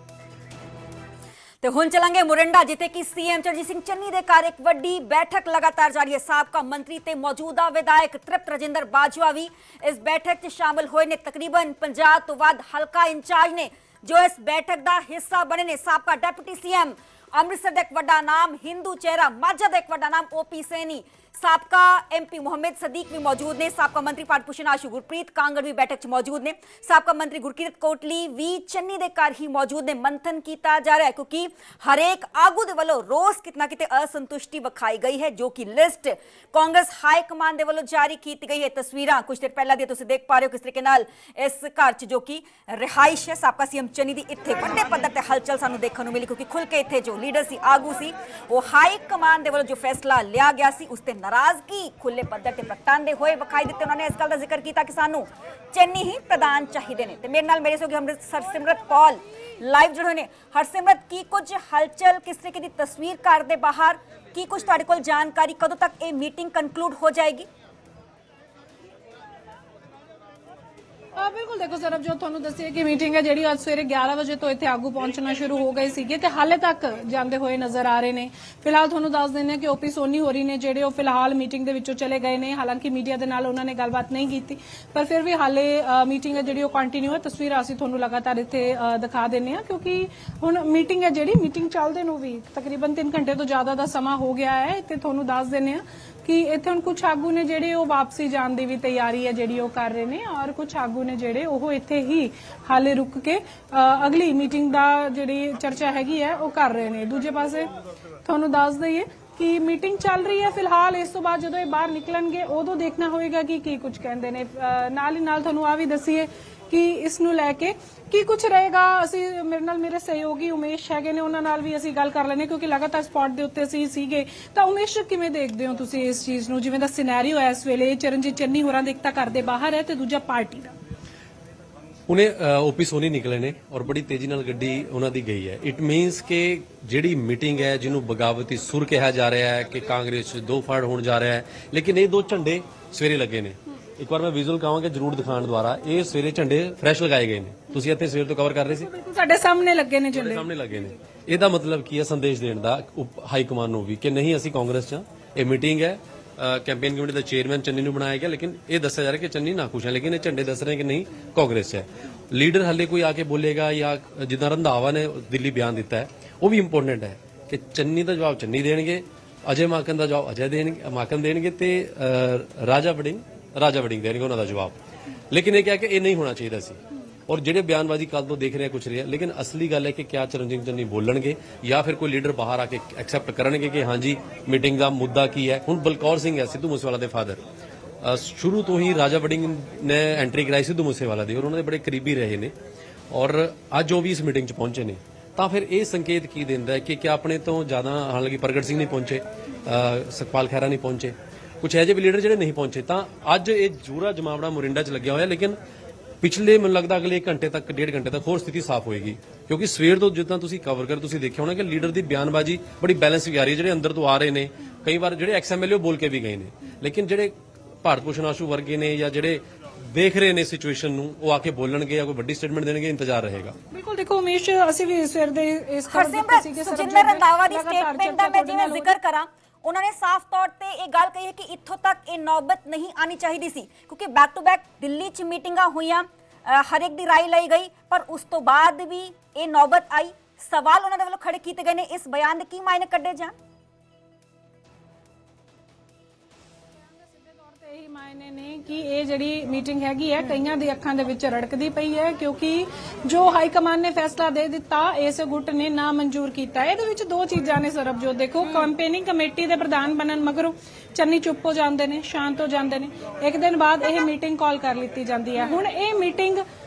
S1: ਤੇ ਹੁਣ ਚਲਾਂਗੇ ਮੁਰਿੰਡਾ, ਜਿੱਥੇ ਕਿ ਸੀਐਮ ਚਰਨਜੀਤ ਸਿੰਘ ਚੰਨੀ ਦੇ ਘਰ ਇੱਕ ਵੱਡੀ ਬੈਠਕ ਲਗਾਤਾਰ ਜਾਰੀ ਹੈ। ਸਾਬਕਾ ਮੰਤਰੀ ਤੇ ਮੌਜੂਦਾ ਵਿਧਾਇਕ ਤ੍ਰਿਪਤ ਰਜਿੰਦਰ ਬਾਜਵਾ ਵੀ ਇਸ ਬੈਠਕ 'ਚ ਸ਼ਾਮਲ ਹੋਏ ਨੇ। ਤਕਰੀਬਨ 50 ਤੋਂ ਵੱਧ ਹਲਕਾ ਇੰਚਾਰਜ ਨੇ ਜੋ ਇਸ ਬੈਠਕ ਦਾ ਹਿੱਸਾ ਬਣੇ ਨੇ। ਸਾਬਕਾ ਡਿਪਟੀ ਸੀਐਮ ਅੰਮ੍ਰਿਤਸਰ ਦਾ ਇੱਕ ਵੱਡਾ ਨਾਮ, ਹਿੰਦੂ ਚਿਹਰਾ ਮਾਝਾ ਦਾ ਇੱਕ ਵੱਡਾ ਨਾਮ ਓਪੀ ਸੈਣੀ, ਸਾਬਕਾ एमपी मोहम्मद सदीक भी मौजूद ने, साबका मंत्री पाठभूषण आशु गुरप्रीत कांगड़ भी बैठक च मौजूद ने, साबका मंत्री गुरकीरत कोटली भी चन्नी दे घर ही मौजूद ने। मंथन किया जा रहा है क्योंकि हरेक आगू दे वल्लों रोज कितना किते असंतुष्टि विखाई गई है, जो कि लिस्ट कांग्रेस हाई कमान दे वल्लों जारी की गई है। तस्वीरां कुछ देर पहला दी तुसीं देख पा रहे हो किस तरीके नाल इस घर च जो कि रिहाइश है साबका सीएम चन्नी दी, इत्थे वड्डे पद्धर ते हलचल सानूं देखण नूं मिली क्योंकि खुल के इत्थे जो लीडर सी, आगू सी, वो हाई कमान दे वल्लों जो फैसला लिया गया सी उस ते नाराजगी खुले पद्धर ते प्रगटांदे होए विखाई दिते। उन्होंने इस गल दा जिक्र किया कि सानू चन्नी ही प्रधान चाहिए ने। ते मेरे नाल मेरे सोगी हरसिमरत कौल लाइव जुड़े ने। हरसिमरत की कुछ हलचल किस तरीके की तस्वीर घर दे बाहर की कुछ तुहाडे कोल जानकारी, कदों तक ये मीटिंग कंक्लूड हो जाएगी?
S6: बिल्कुल देखो सरब जो ਤੁਹਾਨੂੰ ਦੱਸਿਆ ਕਿ ਮੀਟਿੰਗ ਹੈ ਜਿਹੜੀ ਅੱਜ ਸਵੇਰੇ 11 ਵਜੇ ਤੋਂ ਇੱਥੇ ਆਗੂ ਪਹੁੰਚਣਾ ਸ਼ੁਰੂ ਹੋ ਗਏ ਸੀਗੇ ਤੇ ਹਾਲੇ ਤੱਕ ਜਾਂਦੇ ਹੋਏ ਨਜ਼ਰ ਆ ਰਹੇ ਨੇ। ਫਿਲਹਾਲ ਤੁਹਾਨੂੰ ਦੱਸ ਦਿੰਦੇ ਹਾਂ ਕਿ ਓਪੀ ਸੋਨੀ ਹੋਰੀ ਨੇ ਜਿਹੜੇ ਉਹ ਫਿਲਹਾਲ ਮੀਟਿੰਗ ਦੇ ਵਿੱਚੋਂ ਚਲੇ ਗਏ ਨੇ। ਹਾਲਾਂਕਿ ਮੀਡੀਆ ਦੇ ਨਾਲ ਉਹਨਾਂ ਨੇ ਗੱਲਬਾਤ ਨਹੀਂ ਕੀਤੀ, ਪਰ ਫਿਰ ਵੀ ਹਾਲੇ ਮੀਟਿੰਗ ਹੈ ਜਿਹੜੀ ਉਹ ਕੰਟੀਨਿਊ ਹੈ। ਤਸਵੀਰਾਂ ਅਸੀਂ ਤੁਹਾਨੂੰ ਲਗਾਤਾਰ ਇੱਥੇ ਦਿਖਾ ਦਿੰਦੇ ਹਾਂ ਕਿਉਂਕਿ ਹੁਣ ਮੀਟਿੰਗ ਹੈ ਜਿਹੜੀ ਮੀਟਿੰਗ ਚੱਲਦੇ ਨੂੰ ਵੀ ਤਕਰੀਬਨ 3 ਘੰਟੇ ਤੋਂ ਜ਼ਿਆਦਾ ਦਾ ਸਮਾਂ ਹੋ ਗਿਆ ਹੈ ਤੇ ਤੁਹਾਨੂੰ ਦੱਸ ਦਿੰਦੇ ਹਾਂ ਕਿ ਇੱਥੇ ਹੁਣ ਕੁਝ ਆਗੂ ਨੇ ਜਿਹੜੇ ਉਹ ਵਾਪਸੀ ਜਾਣ ਦੀ ਵੀ ਤਿਆਰੀ ਹੈ ਜਿਹੜੀ ਉਹ ਕਰ ਰਹੇ ਨੇ ਔਰ ਕੁਝ ਆਗੂ ਨੇ ਜਿਹੜੇ ਉਹ ਇੱਥੇ ਹੀ ਹਾਲੇ ਰੁਕ ਕੇ ਅਗਲੀ ਮੀਟਿੰਗ ਦਾ ਜਿਹੜੀ ਚਰਚਾ ਹੈਗੀ ਹੈ ਉਹ ਕਰ ਰਹੇ ਨੇ। ਦੂਜੇ ਪਾਸੇ ਤੁਹਾਨੂੰ ਦੱਸ ਦਈਏ ਕਿ ਮੀਟਿੰਗ ਚੱਲ ਰਹੀ ਹੈ ਫਿਲਹਾਲ। ਇਸ ਤੋਂ ਬਾਅਦ ਜਦੋਂ ਇਹ ਬਾਹਰ ਨਿਕਲਣਗੇ ਉਦੋਂ ਦੇਖਣਾ ਹੋਏਗਾ ਕਿ ਕੀ ਕੁਝ ਕਹਿੰਦੇ ਨੇ। ਨਾਲ ਹੀ ਨਾਲ ਤੁਹਾਨੂੰ ਆ ਵੀ ਦੱਸੀਏ ਕਿ ਇਸ ਨੂੰ ਲੈ ਕੇ ਕੀ ਕੁਝ ਰਹੇਗਾ। ਅਸੀਂ ਮੇਰੇ ਨਾਲ ਮੇਰੇ ਸਹਿਯੋਗੀ ਉਮੇਸ਼ ਹੈਗੇ ਨੇ, ਉਹਨਾਂ ਨਾਲ ਵੀ ਅਸੀਂ ਗੱਲ ਕਰ ਲੈਣੇ ਕਿਉਂਕਿ ਲਗਾਤਾਰ ਸਪੌਟ ਦੇ ਉੱਤੇ ਅਸੀਂ ਸੀਗੇ। ਤਾਂ ਉਮੇਸ਼ ਕਿਵੇਂ ਦੇਖਦੇ ਹੋ ਤੁਸੀਂ ਇਸ ਚੀਜ਼ ਨੂੰ, ਜਿਵੇਂ ਦਾ ਸਿਨੈਰੀਓ ਹੈ ਇਸ ਵੇਲੇ ਚਰਨਜੀਤ ਚੰਨੀ ਹੋਰਾਂ ਦੇ ਇੱਕ ਤਾਂ ਘਰ ਦੇ ਬਾਹਰ ਹੈ ਤੇ ਦੂਜਾ ਪਾਰਟੀ ਦਾ?
S7: ਉਹਨੇ ਓਪੀ ਸੋਨੀ ਨਿਕਲੇ ਨੇ ਔਰ ਬੜੀ ਤੇਜ਼ੀ ਨਾਲ ਗੱਡੀ ਉਹਨਾਂ ਦੀ ਗਈ ਹੈ। ਇਟ ਮੀਨਸ ਕਿ ਜਿਹੜੀ ਮੀਟਿੰਗ ਹੈ ਜਿਹਨੂੰ ਬਗਾਵਤੀ ਸੁਰ ਕਿਹਾ ਜਾ ਰਿਹਾ ਹੈ ਕਿ ਕਾਂਗਰਸ 'ਚ ਦੋ ਫੜ ਹੋਣ ਜਾ ਰਿਹਾ ਹੈ, ਲੇਕਿਨ ਇਹ ਦੋ ਝੰਡੇ ਸਵੇਰੇ ਲੱਗੇ ਨੇ। ਇੱਕ ਵਾਰ ਮੈਂ ਵਿਜ਼ੂਅਲ ਕਹਾਂਗਾ ਜਰੂਰ ਦਿਖਾਉਣ ਦੁਆਰਾ, ਇਹ ਸਵੇਰੇ ਝੰਡੇ ਫਰੈਸ਼ ਲਗਾਏ ਗਏ ਨੇ। ਤੁਸੀਂ ਇੱਥੇ ਸਵੇਰ ਤੋਂ ਕਵਰ ਕਰ ਰਹੇ ਸੀ,
S6: ਬਿਲਕੁਲ ਸਾਡੇ ਸਾਹਮਣੇ ਲੱਗੇ ਨੇ ਝੰਡੇ,
S7: ਸਾਹਮਣੇ ਲੱਗੇ ਨੇ। ਇਹਦਾ ਮਤਲਬ ਕੀ ਹੈ? ਸੰਦੇਸ਼ ਦੇਣ ਦਾ ਹਾਈ ਕਮਾਂਡ ਨੂੰ ਵੀ ਕਿ ਨਹੀਂ ਅਸੀਂ ਕਾਂਗਰਸ 'ਚ ਹਾਂ। ਇਹ ਮੀਟਿੰਗ ਹੈ, कैंपेन कमेटी का चेयरमैन चन्नी ਨੂੰ ਬਣਾਇਆ ਗਿਆ, लेकिन ये दसा जा रहा है कि चन्नी नाखुश है, लेकिन ये झंडे दस रहे हैं कि नहीं कांग्रेस है। लीडर हले कोई आके बोलेगा या जिदा रंधावा ने दिल्ली बयान दिता है वो भी इंपोर्टेंट है कि चन्नी का जवाब चन्नी देंगे, अजय माकन का जवाब अजय देंगे माकन देंगे ते राजा वड़िंग देंगे उन्होंने जवाब। लेकिन ये क्या कि ये नहीं होना चाहिए सी और ਜਿਹੜੇ ਬਿਆਨਬਾਜ਼ੀ ਕੱਲ ਤੋਂ ਦੇਖ ਰਹੇ ਕੁਛ ਰਿਹਾ, ਲੇਕਿਨ ਅਸਲੀ ਗੱਲ ਹੈ ਕਿ ਕਿਆ ਚਰਨਜੀਤ ਚੰਨੀ ਬੋਲਣਗੇ ਜਾਂ ਫਿਰ ਕੋਈ ਲੀਡਰ ਬਾਹਰ ਆ ਕੇ ਐਕਸੈਪਟ ਕਰਨਗੇ ਕਿ ਹਾਂਜੀ ਮੀਟਿੰਗ ਦਾ ਮੁੱਦਾ ਕੀ ਹੈ। ਹੁਣ ਬਲਕੌਰ ਸਿੰਘ ਹੈ ਸਿੱਧੂ ਮੂਸੇਵਾਲਾ ਦੇ ਫਾਦਰ, ਸ਼ੁਰੂ ਤੋਂ ਹੀ ਰਾਜਾ ਵੜਿੰਗ ਨੇ ਐਂਟਰੀ ਕਰਾਈ ਸਿੱਧੂ ਮੂਸੇਵਾਲਾ ਦੀ ਔਰ ਉਹਨਾਂ ਦੇ ਬੜੇ ਕਰੀਬੀ ਰਹੇ ਨੇ ਔਰ ਅੱਜ ਉਹ ਵੀ ਇਸ ਮੀਟਿੰਗ 'ਚ ਪਹੁੰਚੇ ਨੇ। ਤਾਂ ਫਿਰ ਇਹ ਸੰਕੇਤ ਕੀ ਦਿੰਦਾ ਹੈ ਕਿ ਆਪਣੇ ਤੋਂ ਜ਼ਿਆਦਾ, ਹਾਲਾਂਕਿ ਪ੍ਰਗਟ ਸਿੰਘ ਨਹੀਂ ਪਹੁੰਚੇ, ਸੁਖਪਾਲ ਖਹਿਰਾ ਨਹੀਂ ਪਹੁੰਚੇ, ਕੁਝ ਇਹੋ ਜਿਹੇ ਵੀ ਲੀਡਰ ਜਿਹੜੇ ਨਹੀਂ ਪਹੁੰਚੇ, ਤਾਂ ਅੱਜ ਇਹ ਜੂਰਾ ਜਮਾਵੜਾ ਮੋਰਿੰਡਾ 'ਚ ਲੱਗਿਆ ਹੋਇਆ। ਲੇਕਿਨ ਪਿਛਲੇ ਮੈਨੂੰ ਲੱਗਦਾ ਅਗਲੇ 1 ਘੰਟੇ ਤੱਕ 1.5 ਘੰਟੇ ਤੱਕ ਹੋਰ ਸਥਿਤੀ ਸਾਫ਼ ਹੋਏਗੀ, ਕਿਉਂਕਿ ਸਵੇਰ ਤੋਂ ਜਿੱਦਾਂ ਤੁਸੀਂ ਕਵਰ ਕਰ ਤੁਸੀਂ ਦੇਖਿਆ ਹੋਣਾ ਕਿ ਲੀਡਰ ਦੀ ਬਿਆਨਬਾਜ਼ੀ ਬੜੀ ਬੈਲੈਂਸ ਵੀ ਆ ਰਹੀ ਹੈ। ਜਿਹੜੇ ਅੰਦਰ ਤੋਂ ਆ ਰਹੇ ਨੇ, ਕਈ ਵਾਰ ਜਿਹੜੇ ਐਕਸਐਮਐਲਏ ਬੋਲ ਕੇ ਵੀ ਗਏ ਨੇ, ਲੇਕਿਨ ਜਿਹੜੇ ਭਾਰਤ ਭੂਸ਼ਣ ਆਸ਼ੂ ਵਰਗੇ ਨੇ ਜਾਂ ਜਿਹੜੇ ਦੇਖ ਰਹੇ ਨੇ ਸਿਚੁਏਸ਼ਨ ਨੂੰ, ਉਹ ਆ ਕੇ ਬੋਲਣਗੇ ਜਾਂ ਕੋਈ ਵੱਡੀ ਸਟੇਟਮੈਂਟ ਦੇਣਗੇ, ਇੰਤਜ਼ਾਰ ਰਹੇਗਾ।
S6: ਬਿਲਕੁਲ ਦੇਖੋ ਉਮੇਸ਼, ਅਸੀਂ ਵੀ ਸਵੇਰ ਦੇ ਇਸ
S1: ਸੁਜਿੰਦਰ ਰੰਧਾਵਾ ਦੀ ਸਟੇਟਮੈਂਟ ਦਾ ਮੈਂ ਜਿਵੇਂ ਜ਼ਿਕਰ ਕਰਾਂ, ਉਹਨਾਂ ਨੇ ਸਾਫ਼ ਤੌਰ ਤੇ ਇਹ ਗੱਲ ਕਹੀ ਹੈ ਕਿ ਇੱਥੋਂ ਤੱਕ ਇਹ ਨੌਬਤ ਨਹੀਂ ਆਣੀ ਚਾਹੀਦੀ ਸੀ, ਕਿਉਂਕਿ ਬੈਕ ਟੂ ਬੈਕ ਦਿੱਲੀ 'ਚ ਮੀਟਿੰਗਾਂ ਹੋਈਆਂ, ਹਰ ਇੱਕ ਦੀ ਰਾਏ ਲਈ ਗਈ, ਪਰ ਉਸ ਤੋਂ ਬਾਅਦ ਵੀ ਇਹ ਨੌਬਤ ਆਈ। ਸਵਾਲ ਉਹਨਾਂ ਦੇ ਵੱਲੋਂ ਖੜੇ ਕੀਤੇ ਗਏ ਨੇ, ਇਸ ਬਿਆਨ ਦੇ ਕੀ ਮਾਇਨੇ ਕੱਢੇ ਜਾਣ?
S6: ਇਹੀ ਮਾਇਨੇ ਨੇ ਕਿ ਇਹ ਜਿਹੜੀ ਮੀਟਿੰਗ ਹੈਗੀ ਹੈ ਕਈਆਂ ਦੀ ਅੱਖਾਂ ਦੇ ਵਿੱਚ ਰੜਕਦੀ ਪਈ ਹੈ, ਕਿਉਂਕਿ ਜੋ ਹਾਈ ਕਮਾਂਡ ਨੇ ਫੈਸਲਾ ਦੇ ਦਿੱਤਾ ਇਸ ਗੁੱਟ ਨੇ ਨਾ ਮਨਜ਼ੂਰ ਕੀਤਾ। ਇਹਦੇ ਵਿੱਚ ਦੋ ਚੀਜ਼ਾਂ ਨੇ ਸਰਬਜੋਤ, ਦੇਖੋ ਕੈਂਪੇਨਿੰਗ ਕਮੇਟੀ ਦੇ ਪ੍ਰਧਾਨ ਬਣਨ ਮਗਰੋਂ ਚੰਨੀ ਚੁੱਪ ਹੋ ਜਾਂਦੇ ਨੇ, ਸ਼ਾਂਤ ਹੋ ਜਾਂਦੇ ਨੇ, ਇੱਕ ਦਿਨ ਬਾਅਦ ਇਹ ਮੀਟਿੰਗ ਕਾਲ ਕਰ ਲਿੱਤੀ ਜਾਂਦੀ ਹੈ। ਹੁਣ ਇਹ ਮੀਟਿੰਗ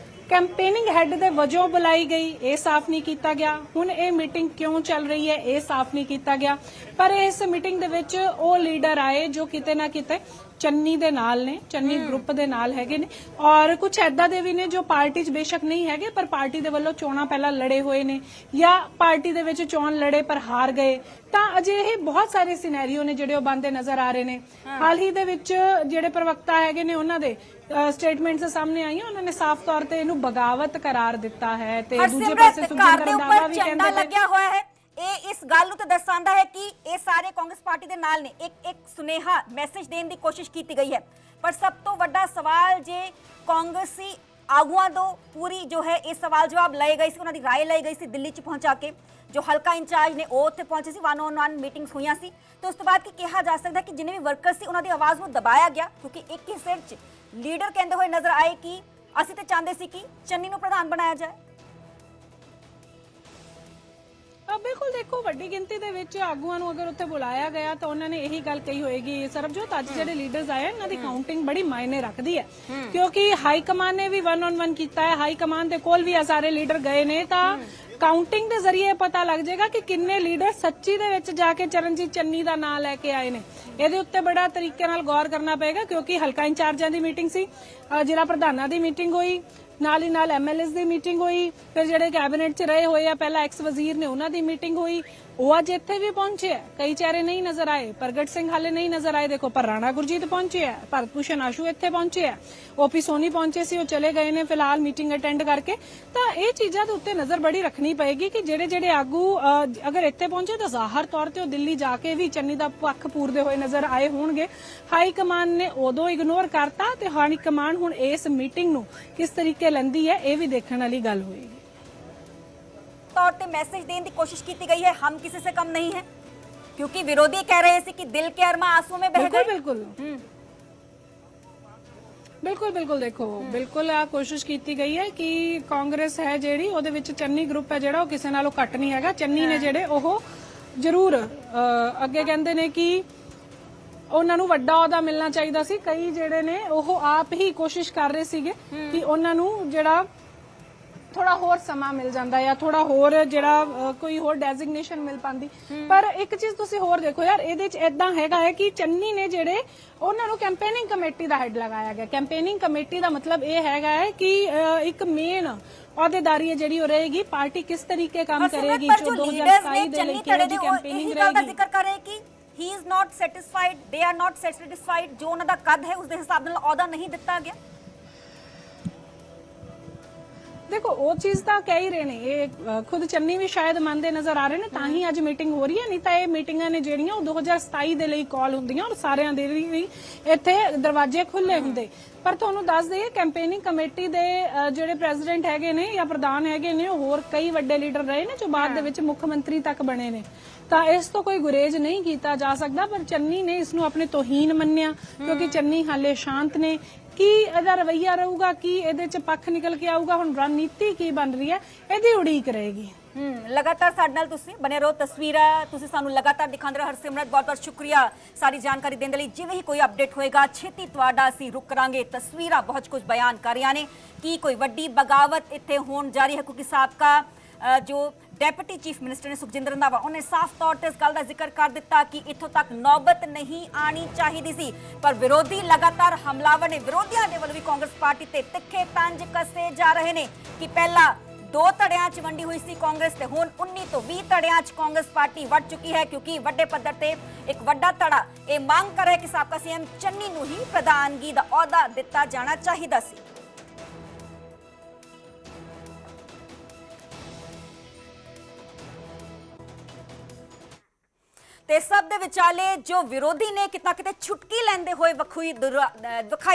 S6: ਕੈਂਪੇਨਿੰਗ ਹੈੱਡ ਦੇ ਵਜੋਂ ਬੁਲਾਈ ਗਈ, ਇਹ ਸਾਫ਼ ਨਹੀਂ ਕੀਤਾ ਗਿਆ। ਹੁਣ ਇਹ ਮੀਟਿੰਗ ਕਿਉਂ ਚੱਲ ਰਹੀ ਹੈ, ਇਹ ਸਾਫ਼ ਨਹੀਂ ਕੀਤਾ ਗਿਆ। ਪਰ ਇਸ ਮੀਟਿੰਗ ਦੇ ਵਿੱਚ ਉਹ ਲੀਡਰ ਆਏ ਜੋ ਕਿਤੇ ਨਾ ਕਿਤੇ ਚੰਨੀ ਦੇ ਨਾਲ ਨੇ, ਚੰਨੀ ਗਰੁੱਪ ਦੇ ਨਾਲ ਹੈਗੇ ਨੇ, ਔਰ ਕੁਝ ਐਦਾਂ ਦੇ ਵੀ ਨੇ ਜੋ ਪਾਰਟੀ 'ਚ ਬੇਸ਼ੱਕ ਨਹੀਂ ਹੈਗੇ ਪਰ ਪਾਰਟੀ ਦੇ ਵੱਲੋਂ ਚੋਣਾਂ ਪਹਿਲਾਂ ਲੜੇ ਹੋਏ ਨੇ ਜਾਂ ਪਾਰਟੀ ਦੇ ਵਿੱਚ ਚੋਣ ਲੜੇ ਪਰ ਹਾਰ ਗਏ। ਤਾਂ ਅਜਿਹੇ ਬਹੁਤ ਸਾਰੇ ਸਿਨੈਰੀਓ ਨੇ ਜਿਹੜੇ ਉਹ ਬਣਦੇ ਨਜ਼ਰ ਆ ਰਹੇ ਨੇ। ਹਾਲ ਹੀ ਦੇ ਵਿੱਚ ਜਿਹੜੇ ਪ੍ਰਵਕਤਾ ਹੈਗੇ ਨੇ ਉਹਨਾਂ ਦੇ ਸਟੇਟਮੈਂਟਸ ਸਾਹਮਣੇ ਆਈਆਂ, ਉਹਨਾਂ ਨੇ ਸਾਫ਼ ਤੌਰ ਤੇ ਇਹਨੂੰ ਬਗਾਵਤ ਕਰਾਰ ਦਿੱਤਾ ਹੈ ਤੇ ਦੂਜੇ ਪਾਸੇ ਸੁਖਜਿੰਦਰ ਰੰਧਾਵਾ ਵੀ ਕਹਿੰਦੇ
S1: ਲੱਗਿਆ ਹੋਇਆ ਹੈ। ਇਹ ਇਸ ਗੱਲ ਨੂੰ ਤੇ ਦਰਸਾਉਂਦਾ ਹੈ ਕਿ ਇਹ ਸਾਰੇ ਕਾਂਗਰਸ ਪਾਰਟੀ ਦੇ ਨਾਲ ਨੇ। ਇੱਕ ਸੁਨੇਹਾ ਮੈਸੇਜ ਦੇਣ ਦੀ ਕੋਸ਼ਿਸ਼ ਕੀਤੀ ਗਈ ਹੈ, ਪਰ ਸਭ ਤੋਂ ਵੱਡਾ ਸਵਾਲ ਜੇ ਕਾਂਗਰਸੀ ਆਗੂਆਂ ਤੋਂ ਪੂਰੀ ਜੋ ਹੈ ਇਹ ਸਵਾਲ ਜਵਾਬ ਲਏ ਗਏ ਸੀ, ਉਹਨਾਂ ਦੀ ਰਾਏ ਲਈ ਗਈ ਸੀ ਦਿੱਲੀ 'ਚ ਪਹੁੰਚਾ ਕੇ, ਜੋ ਹਲਕਾ ਇੰਚਾਰਜ ਨੇ ਉਹ ਉੱਥੇ ਪਹੁੰਚੇ ਸੀ, 1-on-1 ਮੀਟਿੰਗਸ ਹੋਈਆਂ ਸੀ। ਤੇ ਉਸ ਤੋਂ ਬਾਅਦ ਕੀ ਕਿਹਾ ਜਾ ਸਕਦਾ ਕਿ ਜਿੰਨੇ ਵੀ ਵਰਕਰ ਸੀ ਉਹਨਾਂ ਦੀ ਆਵਾਜ਼ ਨੂੰ ਦਬਾਇਆ ਗਿਆ, ਕਿਉਂਕਿ ਇੱਕ ਹੀ ਸਿਰ 'ਚ ਲੀਡਰ ਕਹਿੰਦੇ ਹੋਏ ਨਜ਼ਰ ਆਏ ਕਿ ਅਸੀਂ ਤੇ ਚਾਹੁੰਦੇ ਸੀ ਕਿ ਚੰਨੀ ਨੂੰ ਪ੍ਰਧਾਨ ਬਣਾਇਆ ਜਾਏ।
S6: ਬਿਲਕੁਲ ਦੇਖੋ ਵੱਡੀ ਗਿਣਤੀ ਦੇ ਵਿੱਚ ਆਗੂਆਂ ਨੂੰ ਅਗਰ ਉੱਥੇ ਬੁਲਾਇਆ ਗਿਆ ਤਾਂ ਉਹਨਾਂ ਨੇ ਇਹੀ ਗੱਲ ਕਹੀ ਹੋਏਗੀ। ਸਰਬਜੋਤ, ਅੱਜ ਜਿਹੜੇ ਲੀਡਰਸ ਆਏ ਇਹਨਾਂ ਦੀ ਕਾਊਂਟਿੰਗ ਬੜੀ ਮਾਇਨੇ ਰੱਖਦੀ ਹੈ, ਕਿਉਂਕਿ ਹਾਈ ਕਮਾਂਡ ਨੇ ਵੀ 1-on-1 ਕੀਤਾ ਹੈ, ਹਾਈ ਕਮਾਂਡ ਦੇ ਕੋਲ ਵੀ ਆ ਸਾਰੇ ਲੀਡਰ ਗਏ ਨੇ, ਤਾਂ ਕਾਊਂਟਿੰਗ ਦੇ ਜ਼ਰੀਏ ਪਤਾ ਲੱਗ ਜਾਏਗਾ ਕਿ ਕਿੰਨੇ ਲੀਡਰ ਸੱਚੀ ਦੇ ਵਿੱਚ ਜਾ ਕੇ ਚਰਨਜੀਤ ਚੰਨੀ ਦਾ ਨਾਂ ਲੈ ਕੇ ਆਏ ਨੇ। ਇਹਦੇ ਉੱਤੇ ਬੜਾ ਤਰੀਕੇ ਨਾਲ ਗੌਰ ਕਰਨਾ ਪਏਗਾ, ਕਿਉਂਕਿ ਹਲਕਾ ਇੰਚਾਰਜਾਂ ਦੀ ਮੀਟਿੰਗ ਸੀ, ਜ਼ਿਲ੍ਹਾ ਪ੍ਰਧਾਨਾਂ ਦੀ ਮੀਟਿੰਗ ਹੋਈ, ਨਾਲ ਹੀ ਨਾਲ ਐਮਐਲਏਸ ਦੀ ਮੀਟਿੰਗ ਹੋਈ, ਫਿਰ ਜਿਹੜੇ ਕੈਬਨਿਟ 'ਚ ਰਹੇ ਹੋਏ ਆ ਪਹਿਲਾਂ ਐਕਸ ਵਜ਼ੀਰ ਨੇ ਉਹਨਾਂ ਦੀ ਮੀਟਿੰਗ ਹੋਈ। ਉਹ ਅੱਜ ਇੱਥੇ ਵੀ ਪਹੁੰਚੇ ਆ, ਕਈ ਚਿਹਰੇ ਨਹੀਂ ਨਜ਼ਰ ਆਏ, ਪ੍ਰਗਟ ਸਿੰਘ ਹਾਲੇ ਨਹੀਂ ਨਜ਼ਰ ਆਏ, ਦੇਖੋ ਪਰ ਰਾਣਾ ਗੁਰਜੀਤ ਪਹੁੰਚੇ ਆ, ਭਾਰਤ ਭੂਸ਼ਣ ਆਸ਼ੂ ਇੱਥੇ ਪਹੁੰਚੇ ਆ, ਓਪੀ ਸੋਨੀ ਪਹੁੰਚੇ ਸੀ, ਉਹ ਚਲੇ ਗਏ ਨੇ ਫਿਲਹਾਲ ਮੀਟਿੰਗ ਅਟੈਂਡ ਕਰਕੇ। ਤਾਂ ਇਹ ਚੀਜ਼ਾਂ ਦੇ ਉੱਤੇ ਨਜ਼ਰ ਬੜੀ ਰੱਖਣੀ ਪਏਗੀ ਕਿ ਜਿਹੜੇ ਆਗੂ ਅਗਰ ਇੱਥੇ ਪਹੁੰਚੇ ਤਾਂ ਜ਼ਾਹਰ ਤੌਰ ਤੇ ਉਹ ਦਿੱਲੀ ਜਾ ਕੇ ਵੀ ਚੰਨੀ ਦਾ ਪੱਖ ਪੂਰਦੇ ਹੋਏ ਨਜ਼ਰ ਆਏ ਹੋਣਗੇ। ਹਾਈ ਕਮਾਂਡ ਨੇ ਉਦੋਂ ਇਗਨੋਰ ਕਰਤਾ ਤੇ ਹਾਈ ਕਮਾਂਡ ਹੁਣ ਇਸ ਮੀਟਿੰਗ ਨੂੰ ਕਿਸ ਤਰੀਕੇ ਲੈਂਦੀ ਹੈ ਇਹ ਵੀ ਦੇਖਣ ਵਾਲੀ ਗੱਲ ਹੋਏਗੀ।
S1: तौर पे मैसेज देने की कोशिश की गई है, हम किसी से कम नहीं है, क्योंकि विरोधी कह रहे थे कि दिल के अरमा आंसू में बह गए।
S6: बिल्कुल बिल्कुल देखो बिल्कुल आ कोशिश की गई है कि कांग्रेस है जेड़ी ओदे विच चन्नी ग्रुप है जेड़ा किसी नालों घट नहीं हैगा। चन्नी ने जेड़े ओह जरूर अगे कहंदे ने कि ਉਹਨਾਂ ਨੂੰ ਵੱਡਾ ਅਹੁਦਾ ਮਿਲਣਾ ਚਾਹੀਦਾ ਸੀ। ਕਈ ਜਿਹੜੇ ਨੇ ਉਹ ਆਪ ਹੀ ਕੋਸ਼ਿਸ਼ ਕਰ ਰਹੇ ਸੀਗੇ ਕਿ ਉਹਨਾਂ ਨੂੰ ਜਿਹੜਾ ਥੋੜਾ ਹੋਰ ਸਮਾਂ ਮਿਲ ਜਾਂਦਾ ਜਾਂ ਥੋੜਾ ਹੋਰ ਜਿਹੜਾ ਕੋਈ ਹੋਰ ਡੈਜ਼ਿਗਨੇਸ਼ਨ ਮਿਲ ਪਾਂਦੀ। ਪਰ ਇੱਕ ਚੀਜ਼ ਤੁਸੀਂ ਹੋਰ ਦੇਖੋ ਯਾਰ, ਇਹਦੇ ਚ ਇਦਾਂ ਹੈਗਾ ਹੈ ਕਿ ਚੰਨੀ ਨੇ ਜਿਹੜੇ ਉਹਨਾਂ ਨੂੰ ਕੈਂਪੇਨਿੰਗ ਕਮੇਟੀ ਦਾ ਹੈਡ ਲਗਾਇਆ ਗਿਆ। ਕੈਂਪੇਨਿੰਗ ਕਮੇਟੀ ਦਾ ਮਤਲਬ ਇਹ ਹੈਗਾ ਹੈ ਕਿ ਇੱਕ ਮੇਨ ਅਹੁਦੇਦਾਰੀ ਹੈ ਜਿਹੜੀ ਉਹ ਰਹੇਗੀ, ਪਾਰਟੀ ਕਿਸ ਤਰੀਕੇ ਕੰਮ ਕਰੇਗੀ, 2027 ਦੇ ਲਈ ਕਿਹੜੀ ਕੈਂਪੇਨਿੰਗ ਰਹੇਗੀ।
S1: ਜ਼ਿਕਰ ਕਰ ਰਹੇ ਕਿ he is not satisfied, they are not satisfied, ਜੋ ਉਹਨਾਂ ਦਾ ਕੱਦ ਹੈ ਉਸ ਦੇ ਹਿਸਾਬ ਨਾਲ ਅਹੁਦਾ ਨਹੀਂ ਦਿੱਤਾ ਗਿਆ।
S6: ਦੇਖੋ ਉਹ ਚੀਜ਼ ਤਾਂ ਕਹਿ ਹੀ ਰਹੇ ਨੇ, ਇਹ ਖੁਦ ਚੰਨੀ ਵੀ ਸ਼ਾਇਦ ਮੰਨਦੇ ਨਜ਼ਰ ਆ ਰਹੇ ਨੇ, ਤਾਂ ਹੀ ਅੱਜ ਮੀਟਿੰਗ ਹੋ ਰਹੀ ਹੈ। ਨਹੀਂ ਤਾਂ ਇਹ ਮੀਟਿੰਗਾਂ ਨੇ ਜਿਹੜੀਆਂ ਉਹ 2027 ਦੇ ਲਈ ਕਾਲ ਹੁੰਦੀਆਂ ਔਰ ਸਾਰਿਆਂ ਦੇ ਲਈ ਇੱਥੇ ਦਰਵਾਜ਼ੇ ਖੁੱਲੇ ਹੁੰਦੇ। ਪਰ ਤੁਹਾਨੂੰ ਦੱਸ ਦਈਏ ਕੈਂਪੇਨਿੰਗ ਕਮੇਟੀ ਦੇ ਜਿਹੜੇ ਪ੍ਰੈਜ਼ੀਡੈਂਟ ਹੈਗੇ ਨੇ ਜਾਂ ਪ੍ਰਧਾਨ ਹੈਗੇ ਨੇ, ਹੋਰ ਕਈ ਵੱਡੇ ਲੀਡਰ ਰਹੇ ਨੇ ਜੋ ਬਾਅਦ ਦੇ ਵਿੱਚ ਮੁੱਖ ਮੰਤਰੀ ਤੱਕ ਬਣੇ ਨੇ। ਤਾਂ ਇਸ ਤੋਂ ਕੋਈ ਗੁਰੇਜ਼ ਨਹੀਂ ਕੀਤਾ ਜਾ ਸਕਦਾ। ਪਰ ਚੰਨੀ ਨੇ ਇਸ ਨੂੰ ਆਪਣੇ ਤੋਹੀਨ ਮੰਨਿਆ ਕਿਉਂਕਿ ਚੰਨੀ ਹਾਲੇ ਸ਼ਾਂਤ ਨੇ। ਕੀ ਇਹਦਾ ਰਵੱਈਆ ਰਹੂਗਾ, ਕੀ ਇਹਦੇ ਚ ਪੱਖ ਨਿਕਲ ਕੇ ਆਊਗਾ, ਹੁਣ ਰਣਨੀਤੀ ਕੀ ਬਣ ਰਹੀ ਹੈ, ਇਹਦੀ ਉਡੀਕ ਰਹੇਗੀ।
S1: ਲਗਾਤਾਰ ਸਾਡੇ ਨਾਲ ਤੁਸੀਂ ਬਨੇ ਰਹੋ, ਤਸਵੀਰਾਂ ਤੁਸੀਂ ਸਾਨੂੰ ਲਗਾਤਾਰ ਦਿਖਾਉਂਦੇ ਰਹੋ। ਹਰਸਿਮਰਤ ਬਹੁਤ ਬਹੁਤ ਸ਼ੁਕਰੀਆ ਸਾਰੀ ਜਾਣਕਾਰੀ ਦੇਣ ਦੇ ਲਈ। ਜਿਵੇਂ ਹੀ ਕੋਈ ਅਪਡੇਟ ਹੋਏਗਾ ਛੇਤੀ ਤੁਹਾਡਾ ਅਸੀਂ ਰੁਕ ਕਰਾਂਗੇ। ਤਸਵੀਰਾਂ ਬਹੁਤ ਕੁਝ ਬਿਆਨ ਕਰ ਰਹੀਆਂ ਨੇ ਕਿ ਕੋਈ ਵੱਡੀ ਬਗਾਵਤ ਇੱਥੇ ਹੋਣ ਜਾ ਰਹੀ ਹੈ ਕਿਉਂਕਿ ਸਾਬਕਾ ਜੋ ਡੈਪਟੀ ਚੀਫ ਮਿਨਿਸਟਰ ਨੇ ਸੁਖਜਿੰਦਰ ਰੰਧਾਵਾ, ਉਹਨੇ ਸਾਫ਼ ਤੌਰ ਤੇ ਇਸ ਗੱਲ ਦਾ ਜ਼ਿਕਰ ਕਰ ਦਿੱਤਾ ਕਿ ਇੱਥੋਂ ਤੱਕ ਨੌਬਤ ਨਹੀਂ ਆਣੀ ਚਾਹੀਦੀ ਸੀ। ਪਰ ਵਿਰੋਧੀ ਲਗਾਤਾਰ ਹਮਲਾਵਰ ਨੇ। ਵਿਰੋਧੀਆਂ ਦੇ ਵੱਲੋਂ ਵੀ ਕਾਂਗਰਸ ਪਾਰਟੀ ਤੇ ਤਿੱਖੇ ਤੰਜ ਕੱਸੇ ਜਾ ਰਹੇ ਨੇ ਕਿ ਪਹਿਲਾਂ 2 ਧੜਿਆਂ 'ਚ ਵੰਡੀ ਹੋਈ ਸੀ ਕਾਂਗਰਸ ਤੇ ਹੁਣ 19 ਤੋਂ 20 ਧੜਿਆਂ 'ਚ ਕਾਂਗਰਸ ਪਾਰਟੀ ਵੱਧ ਚੁੱਕੀ ਹੈ ਕਿਉਂਕਿ ਵੱਡੇ ਪੱਧਰ ਤੇ ਇੱਕ ਵੱਡਾ ਧੜਾ ਇਹ ਮੰਗ ਕਰ ਰਿਹਾ ਕਿ ਸਾਬਕਾ ਸੀਐਮ ਚੰਨੀ ਨੂੰ ਹੀ ਪ੍ਰਧਾਨਗੀ ਦਾ ਅਹੁਦਾ ਦਿੱਤਾ ਜਾਣਾ ਚਾਹੀਦਾ ਸੀ। ਤੇ ਸਭ ਦੇ ਵਿਚਾਲੇ ਜੋ ਵਿਰੋਧੀ ਨੇ ਕਿਤਨਾ ਕਿਤੇ ਛੁਟਕੀ ਲੈਂਦੇ ਹੋਏ ਵਿਖਾਈ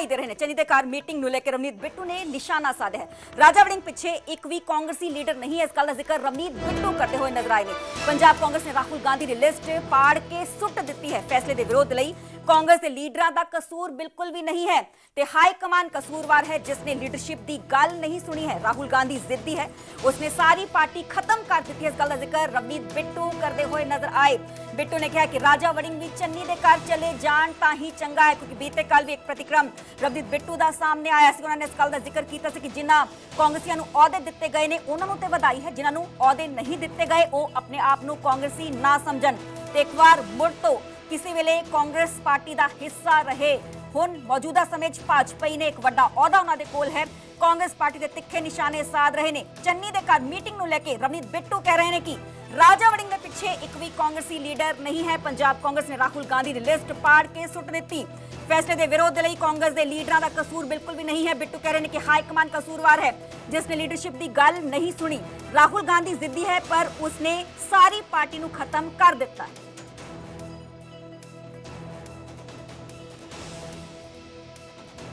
S1: ਦੇ ਰਹੇ ਨੇ। ਚੰਨੀ ਦੇ ਘਰ ਮੀਟਿੰਗ ਨੂੰ ਲੈ ਕੇ ਰਵਨੀਤ ਬਿੱਟੂ ਨੇ ਨਿਸ਼ਾਨਾ ਸਾਧਿਆ ਹੈ। ਰਾਜਾ ਵੜਿੰਗ ਪਿੱਛੇ ਇੱਕ ਵੀ ਕਾਂਗਰਸੀ ਲੀਡਰ ਨਹੀਂ ਹੈ, ਇਸ ਗੱਲ ਦਾ ਜ਼ਿਕਰ ਰਵਨੀਤ ਬਿੱਟੂ ਕਰਦੇ ਹੋਏ ਨਜ਼ਰ ਆਏ ਨੇ। ਪੰਜਾਬ ਕਾਂਗਰਸ ਨੇ ਰਾਹੁਲ ਗਾਂਧੀ ਦੀ ਲਿਸਟ ਪਾੜ ਕੇ ਸੁੱਟ ਦਿੱਤੀ ਹੈ। ਫੈਸਲੇ ਦੇ ਵਿਰੋਧ ਲਈ ਕਾਂਗਰਸ ਦੇ ਲੀਡਰਾਂ ਦਾ ਕਸੂਰ ਬਿਲਕੁਲ ਵੀ ਨਹੀਂ ਹੈ ਤੇ ਹਾਈ ਕਮਾਨ ਕਸੂਰਵਾਰ ਹੈ ਜਿਸਨੇ ਲੀਡਰਸ਼ਿਪ ਦੀ ਗੱਲ ਨਹੀਂ ਸੁਣੀ ਹੈ। ਰਾਹੁਲ ਗਾਂਧੀ ਜ਼ਿੱਦੀ ਹੈ, ਉਸਨੇ ਸਾਰੀ ਪਾਰਟੀ ਖਤਮ ਕਰ ਦਿੱਤੀ ਹੈ। ਇਸ ਗੱਲ ਦਾ ਜ਼ਿਕਰ ਰਵਨੀਤ ਬਿੱਟੂ ਕਰਦੇ ਹੋਏ ਨਜ਼ਰ ਆਏ। ਬਿੱਟੂ ਨੇ ਕਿਹਾ ਕਿ ਰਾਜਾ ਵੜਿੰਗ ਵੀ ਚੰਨੀ ਦੇ ਘਰ ਚਲੇ ਜਾਣ ਤਾਂ ਹੀ ਚੰਗਾ ਹੈ ਕਿਉਂਕਿ ਬੀਤੇ ਕੱਲ ਵੀ ਇੱਕ ਪ੍ਰਤੀਕਰਮ ਰਵਨੀਤ ਬਿੱਟੂ ਦਾ ਸਾਹਮਣੇ ਆਇਆ ਸੀ। ਉਹਨਾਂ ਨੇ ਇਸ ਗੱਲ ਦਾ ਜ਼ਿਕਰ ਕੀਤਾ ਸੀ ਕਿ ਜਿਨ੍ਹਾਂ ਕਾਂਗਰਸੀਆਂ ਨੂੰ ਅਹੁਦੇ ਦਿੱਤੇ ਗਏ ਨੇ ਉਹਨਾਂ ਨੂੰ ਤੇ ਵਧਾਈ ਹੈ, ਜਿਨ੍ਹਾਂ ਨੂੰ ਅਹੁਦੇ ਨਹੀਂ ਦਿੱਤੇ ਗਏ ਉਹ ਆਪਣੇ ਆਪ ਨੂੰ ਕਾਂਗਰਸੀ ਨਾ ਸਮਝਣ ਤੇ ਇੱਕ ਵਾਰ ਮੁੜ ਤੋਂ ਕਿਸੇ ਵੇਲੇ ਕਾਂਗਰਸ ਪਾਰਟੀ ਦਾ ਹਿੱਸਾ ਰਹੇ। ਹੁਣ ਮੌਜੂਦਾ ਸਮੇਂ 'ਚ ਭਾਜਪਾ ਨੇ ਇੱਕ ਵੱਡਾ ਅਹੁਦਾ ਉਹਨਾਂ ਦੇ ਕੋਲ ਹੈ। ਕਾਂਗਰਸ ਪਾਰਟੀ ਦੇ ਤਿੱਖੇ ਨਿਸ਼ਾਨੇ ਸਾਧ ਰਹੇ ਨੇ। ਚੰਨੀ ਦੇ ਘਰ ਮੀਟਿੰਗ ਨੂੰ ਲੈ ਕੇ ਰਵਨੀਤ ਬਿੱਟੂ ਕਹਿ ਰਹੇ ਨੇ ਕਿ ਰਾਜਾ ਵੜਿੰਗ ਦੇ ਪਿੱਛੇ ਇੱਕ ਵੀ ਕਾਂਗਰਸੀ ਲੀਡਰ ਨਹੀਂ ਹੈ। ਪੰਜਾਬ ਕਾਂਗਰਸ ਨੇ ਰਾਹੁਲ ਗਾਂਧੀ ਦੀ ਲਿਸਟ ਪਾੜ ਕੇ ਸੁੱਟ ਦਿੱਤੀ। ਫੈਸਲੇ ਦੇ ਵਿਰੋਧ ਲਈ ਕਾਂਗਰਸ ਦੇ ਲੀਡਰਾਂ ਦਾ ਕਸੂਰ ਬਿਲਕੁਲ ਵੀ ਨਹੀਂ ਹੈ। ਬਿੱਟੂ ਕਹਿ ਰਹੇ ਨੇ ਕਿ ਹਾਈ ਕਮਾਨ ਕਸੂਰਵਾਰ ਹੈ ਜਿਸਨੇ ਲੀਡਰਸ਼ਿਪ ਦੀ ਗੱਲ ਨਹੀਂ ਸੁਣੀ। ਰਾਹੁਲ ਗਾਂਧੀ ਜ਼ਿੱਦੀ ਹੈ ਪਰ ਉਸਨੇ ਸਾਰੀ ਪਾਰਟੀ ਨੂੰ ਖਤਮ ਕਰ ਦਿੱਤਾ।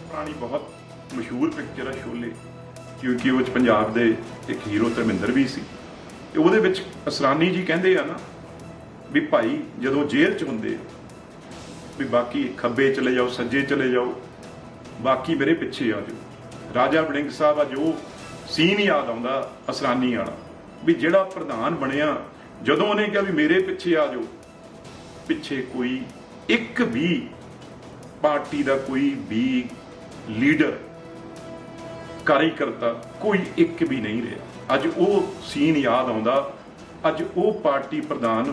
S8: ਪੁਰਾਣੀ ਬਹੁਤ ਮਸ਼ਹੂਰ ਪਿਕਚਰ ਹੈ ਸ਼ੋਲੇ, ਕਿਉਂਕਿ ਉਹ 'ਚ ਪੰਜਾਬ ਦੇ ਇੱਕ ਹੀਰੋ ਧਰਮਿੰਦਰ ਵੀ ਸੀ ਤੇ ਉਹਦੇ ਵਿੱਚ ਅਸਰਾਨੀ ਜੀ ਕਹਿੰਦੇ ਆ ਨਾ ਵੀ ਭਾਈ ਜਦੋਂ ਜੇਲ੍ਹ 'ਚ ਹੁੰਦੇ ਵੀ ਬਾਕੀ ਖੱਬੇ ਚਲੇ ਜਾਓ, ਸੱਜੇ ਚਲੇ ਜਾਓ, ਬਾਕੀ ਮੇਰੇ ਪਿੱਛੇ ਆ ਜਾਓ। ਰਾਜਾ ਵੜਿੰਗ ਸਾਹਿਬ ਆ ਜੋ ਸੀਨ ਯਾਦ ਆਉਂਦਾ ਅਸਰਾਨੀ ਵਾਲਾ ਵੀ ਜਿਹੜਾ ਪ੍ਰਧਾਨ ਬਣਿਆ ਜਦੋਂ ਉਹਨੇ ਕਿਹਾ ਵੀ ਮੇਰੇ ਪਿੱਛੇ ਆ ਜਾਓ, ਪਿੱਛੇ ਕੋਈ ਇੱਕ ਵੀ ਪਾਰਟੀ ਦਾ ਕੋਈ ਵੀ ਲੀਡਰ ਕਾਰਜਕਰਤਾ ਕੋਈ ਇੱਕ ਵੀ ਨਹੀਂ ਰਿਹਾ। ਅੱਜ ਉਹ ਸੀਨ ਯਾਦ ਆਉਂਦਾ। ਅੱਜ ਉਹ ਪਾਰਟੀ ਪ੍ਰਧਾਨ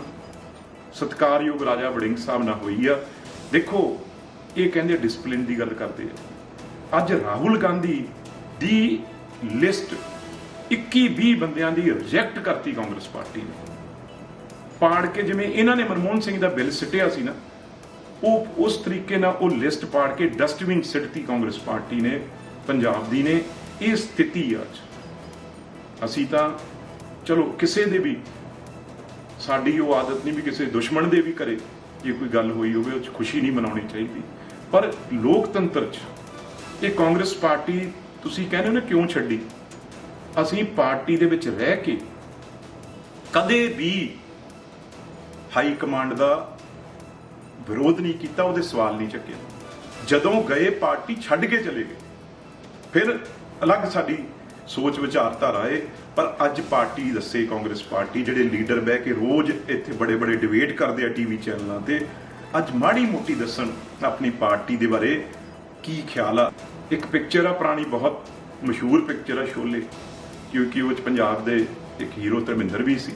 S8: ਸਤਿਕਾਰਯੋਗ ਰਾਜਾ ਵੜਿੰਗ ਸਾਹਿਬ ਨਾਲ ਹੋਈ ਆ। ਦੇਖੋ ਇਹ ਕਹਿੰਦੇ ਡਿਸਪਲਿਨ ਦੀ ਗੱਲ ਕਰਦੇ ਆ। ਅੱਜ ਰਾਹੁਲ ਗਾਂਧੀ ਦੀ ਲਿਸਟ 21-20 ਬੰਦਿਆਂ ਦੀ ਰਿਜੈਕਟ ਕਰਤੀ ਕਾਂਗਰਸ ਪਾਰਟੀ ਨੇ ਪਾੜ ਕੇ। ਜਿਵੇਂ ਇਹਨਾਂ ਨੇ ਮਨਮੋਹਨ ਸਿੰਘ ਦਾ ਬਿੱਲ ਸਿੱਟਿਆ ਸੀ ਨਾ, ਉਹ ਉਸ ਤਰੀਕੇ ਨਾਲ ਉਹ ਲਿਸਟ ਪਾੜ ਕੇ ਡਸਟਬਿਨ ਸਿੱਟਤੀ ਕਾਂਗਰਸ ਪਾਰਟੀ ਨੇ ਪੰਜਾਬ ਦੀ ਨੇ। ਇਹ ਸਥਿਤੀ ਅੱਜ ਅਸੀਂ ਤਾਂ ਚਲੋ ਕਿਸੇ ਦੇ ਵੀ ਸਾਡੀ ਉਹ ਆਦਤ ਨਹੀਂ ਵੀ ਕਿਸੇ ਦੁਸ਼ਮਣ ਦੇ ਵੀ ਕਰੇ ਜੇ ਕੋਈ ਗੱਲ ਹੋਈ ਹੋਵੇ ਉਹ 'ਚ ਖੁਸ਼ੀ ਨਹੀਂ ਮਨਾਉਣੀ ਚਾਹੀਦੀ। ਪਰ ਲੋਕਤੰਤਰ 'ਚ ਇਹ ਕਾਂਗਰਸ ਪਾਰਟੀ ਤੁਸੀਂ ਕਹਿੰਦੇ ਹੋ ਨਾ ਕਿਉਂ ਛੱਡੀ, ਅਸੀਂ ਪਾਰਟੀ ਦੇ ਵਿੱਚ ਰਹਿ ਕੇ ਕਦੇ ਵੀ ਹਾਈ ਕਮਾਂਡ ਦਾ ਵਿਰੋਧ ਨਹੀਂ ਕੀਤਾ, ਉਹਦੇ ਸਵਾਲ ਨਹੀਂ ਚੱਕੇ। ਜਦੋਂ ਗਏ ਪਾਰਟੀ ਛੱਡ ਕੇ ਚਲੇ ਗਏ, ਫਿਰ ਅਲੱਗ ਸਾਡੀ ਸੋਚ ਵਿਚਾਰਧਾਰਾ ਏ। ਪਰ ਅੱਜ ਪਾਰਟੀ ਦੱਸੇ ਕਾਂਗਰਸ ਪਾਰਟੀ ਜਿਹੜੇ ਲੀਡਰ ਬਹਿ ਕੇ ਰੋਜ਼ ਇੱਥੇ ਬੜੇ ਬੜੇ ਡਿਬੇਟ ਕਰਦੇ ਆ ਟੀਵੀ ਚੈਨਲਾਂ ਤੇ, ਅੱਜ ਮਾੜੀ ਮੋਟੀ ਦੱਸਣ ਆਪਣੀ ਪਾਰਟੀ ਦੇ ਬਾਰੇ ਕੀ ਖਿਆਲ ਆ। ਇੱਕ ਪਿਕਚਰ ਆ ਪੁਰਾਣੀ ਬਹੁਤ ਮਸ਼ਹੂਰ ਪਿਕਚਰ ਆ ਸ਼ੋਲੇ, ਕਿਉਂਕਿ ਉਹ 'ਚ ਪੰਜਾਬ ਦੇ ਇੱਕ ਹੀਰੋ ਧਰਮਿੰਦਰ ਵੀ ਸੀ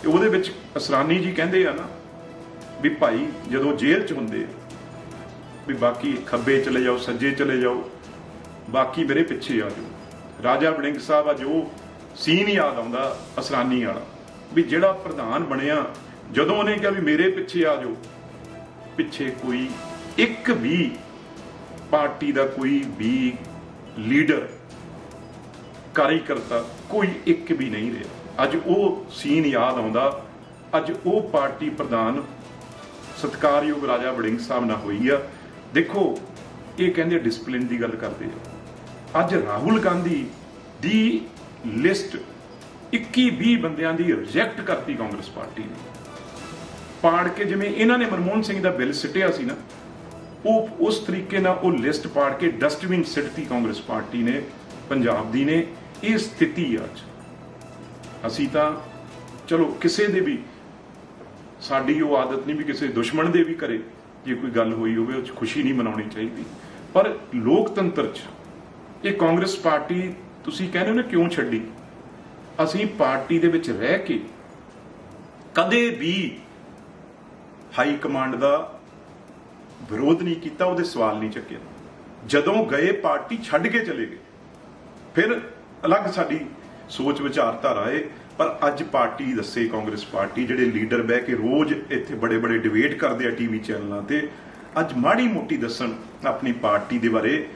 S8: ਤੇ ਉਹਦੇ ਵਿੱਚ ਅਸਰਾਨੀ ਜੀ ਕਹਿੰਦੇ ਆ ਨਾ ਵੀ ਭਾਈ ਜਦੋਂ ਜੇਲ੍ਹ 'ਚ ਹੁੰਦੇ ਵੀ ਬਾਕੀ ਖੱਬੇ ਚਲੇ ਜਾਓ ਸੱਜੇ ਚਲੇ ਜਾਓ ਬਾਕੀ ਮੇਰੇ ਪਿੱਛੇ ਆ ਜਾਓ। ਰਾਜਾ ਵੜਿੰਗ ਸਾਹਿਬ ਅੱਜ ਉਹ ਸੀਨ ਯਾਦ ਆਉਂਦਾ ਅਸਰਾਨੀ ਵਾਲਾ ਵੀ ਜਿਹੜਾ ਪ੍ਰਧਾਨ ਬਣਿਆ ਜਦੋਂ ਉਹਨੇ ਕਿਹਾ ਵੀ ਮੇਰੇ ਪਿੱਛੇ ਆ ਜਾਓ, ਪਿੱਛੇ ਕੋਈ ਇੱਕ ਵੀ ਪਾਰਟੀ ਦਾ ਕੋਈ ਵੀ ਲੀਡਰ ਕਾਰਜਕਰਤਾ ਕੋਈ ਇੱਕ ਵੀ ਨਹੀਂ ਰਿਹਾ। ਅੱਜ ਉਹ ਸੀਨ ਯਾਦ ਆਉਂਦਾ। ਅੱਜ ਉਹ ਪਾਰਟੀ ਪ੍ਰਧਾਨ ਸਤਿਕਾਰਯੋਗ ਰਾਜਾ ਵੜਿੰਗ ਸਾਹਿਬ ਨਾਲ ਹੋਈ ਆ। ਦੇਖੋ ਇਹ ਕਹਿੰਦੇ ਡਿਸਪਲਿਨ ਦੀ ਗੱਲ ਕਰਦੇ ਆ। ਅੱਜ ਰਾਹੁਲ ਗਾਂਧੀ ਦੀ ਲਿਸਟ 21-20 ਬੰਦਿਆਂ ਦੀ ਰਿਜੈਕਟ ਕਰਤੀ ਕਾਂਗਰਸ ਪਾਰਟੀ ਨੇ ਪਾੜ ਕੇ, ਜਿਵੇਂ ਇਹਨਾਂ ਨੇ ਮਨਮੋਹਨ ਸਿੰਘ ਦਾ ਬਿੱਲ ਸਿੱਟਿਆ ਸੀ ਨਾ, ਉਹ ਉਸ ਤਰੀਕੇ ਨਾਲ ਉਹ ਲਿਸਟ ਪਾੜ ਕੇ ਡਸਟਬਿਨ ਸਿੱਟਤੀ ਕਾਂਗਰਸ ਪਾਰਟੀ ਨੇ ਪੰਜਾਬ ਦੀ ਨੇ। ਇਹ ਸਥਿਤੀ ਅੱਜ ਅਸੀਂ ਤਾਂ ਚਲੋ ਕਿਸੇ ਦੇ ਵੀ ਸਾਡੀ ਉਹ ਆਦਤ ਨਹੀਂ ਵੀ ਕਿਸੇ ਦੁਸ਼ਮਣ ਦੇ ਵੀ ਘਰੇ ਜੇ ਕੋਈ ਗੱਲ ਹੋਈ ਹੋਵੇ ਉਹ 'ਚ ਖੁਸ਼ੀ ਨਹੀਂ ਮਨਾਉਣੀ ਚਾਹੀਦੀ, ਪਰ ਲੋਕਤੰਤਰ 'ਚ ਇਹ ਕਾਂਗਰਸ ਪਾਰਟੀ ਤੁਸੀਂ ਕਹਿੰਦੇ ਹੋ ਨਾ ਕਿਉਂ ਛੱਡੀ। ਅਸੀਂ ਪਾਰਟੀ ਦੇ ਵਿੱਚ ਰਹਿ ਕੇ ਕਦੇ ਵੀ ਹਾਈ ਕਮਾਂਡ ਦਾ ਵਿਰੋਧ ਨਹੀਂ ਕੀਤਾ, ਉਹਦੇ ਸਵਾਲ ਨਹੀਂ ਚੱਕਿਆ। ਜਦੋਂ ਗਏ ਪਾਰਟੀ ਛੱਡ ਕੇ ਚਲੇ ਗਏ, ਫਿਰ ਅਲੱਗ ਸਾਡੀ ਸੋਚ ਵਿਚਾਰਧਾਰਾ ਏ। ਪਰ ਅੱਜ ਪਾਰਟੀ ਦੱਸੇ ਕਾਂਗਰਸ ਪਾਰਟੀ ਜਿਹੜੇ ਲੀਡਰ ਬਹਿ ਕੇ ਰੋਜ਼ ਇੱਥੇ ਬੜੇ ਬੜੇ ਡਿਬੇਟ ਕਰਦੇ ਆ ਟੀਵੀ ਚੈਨਲਾਂ ਤੇ, ਅੱਜ ਮਾੜੀ ਮੋਟੀ ਦੱਸਣ ਆਪਣੀ ਪਾਰਟੀ ਦੇ ਬਾਰੇ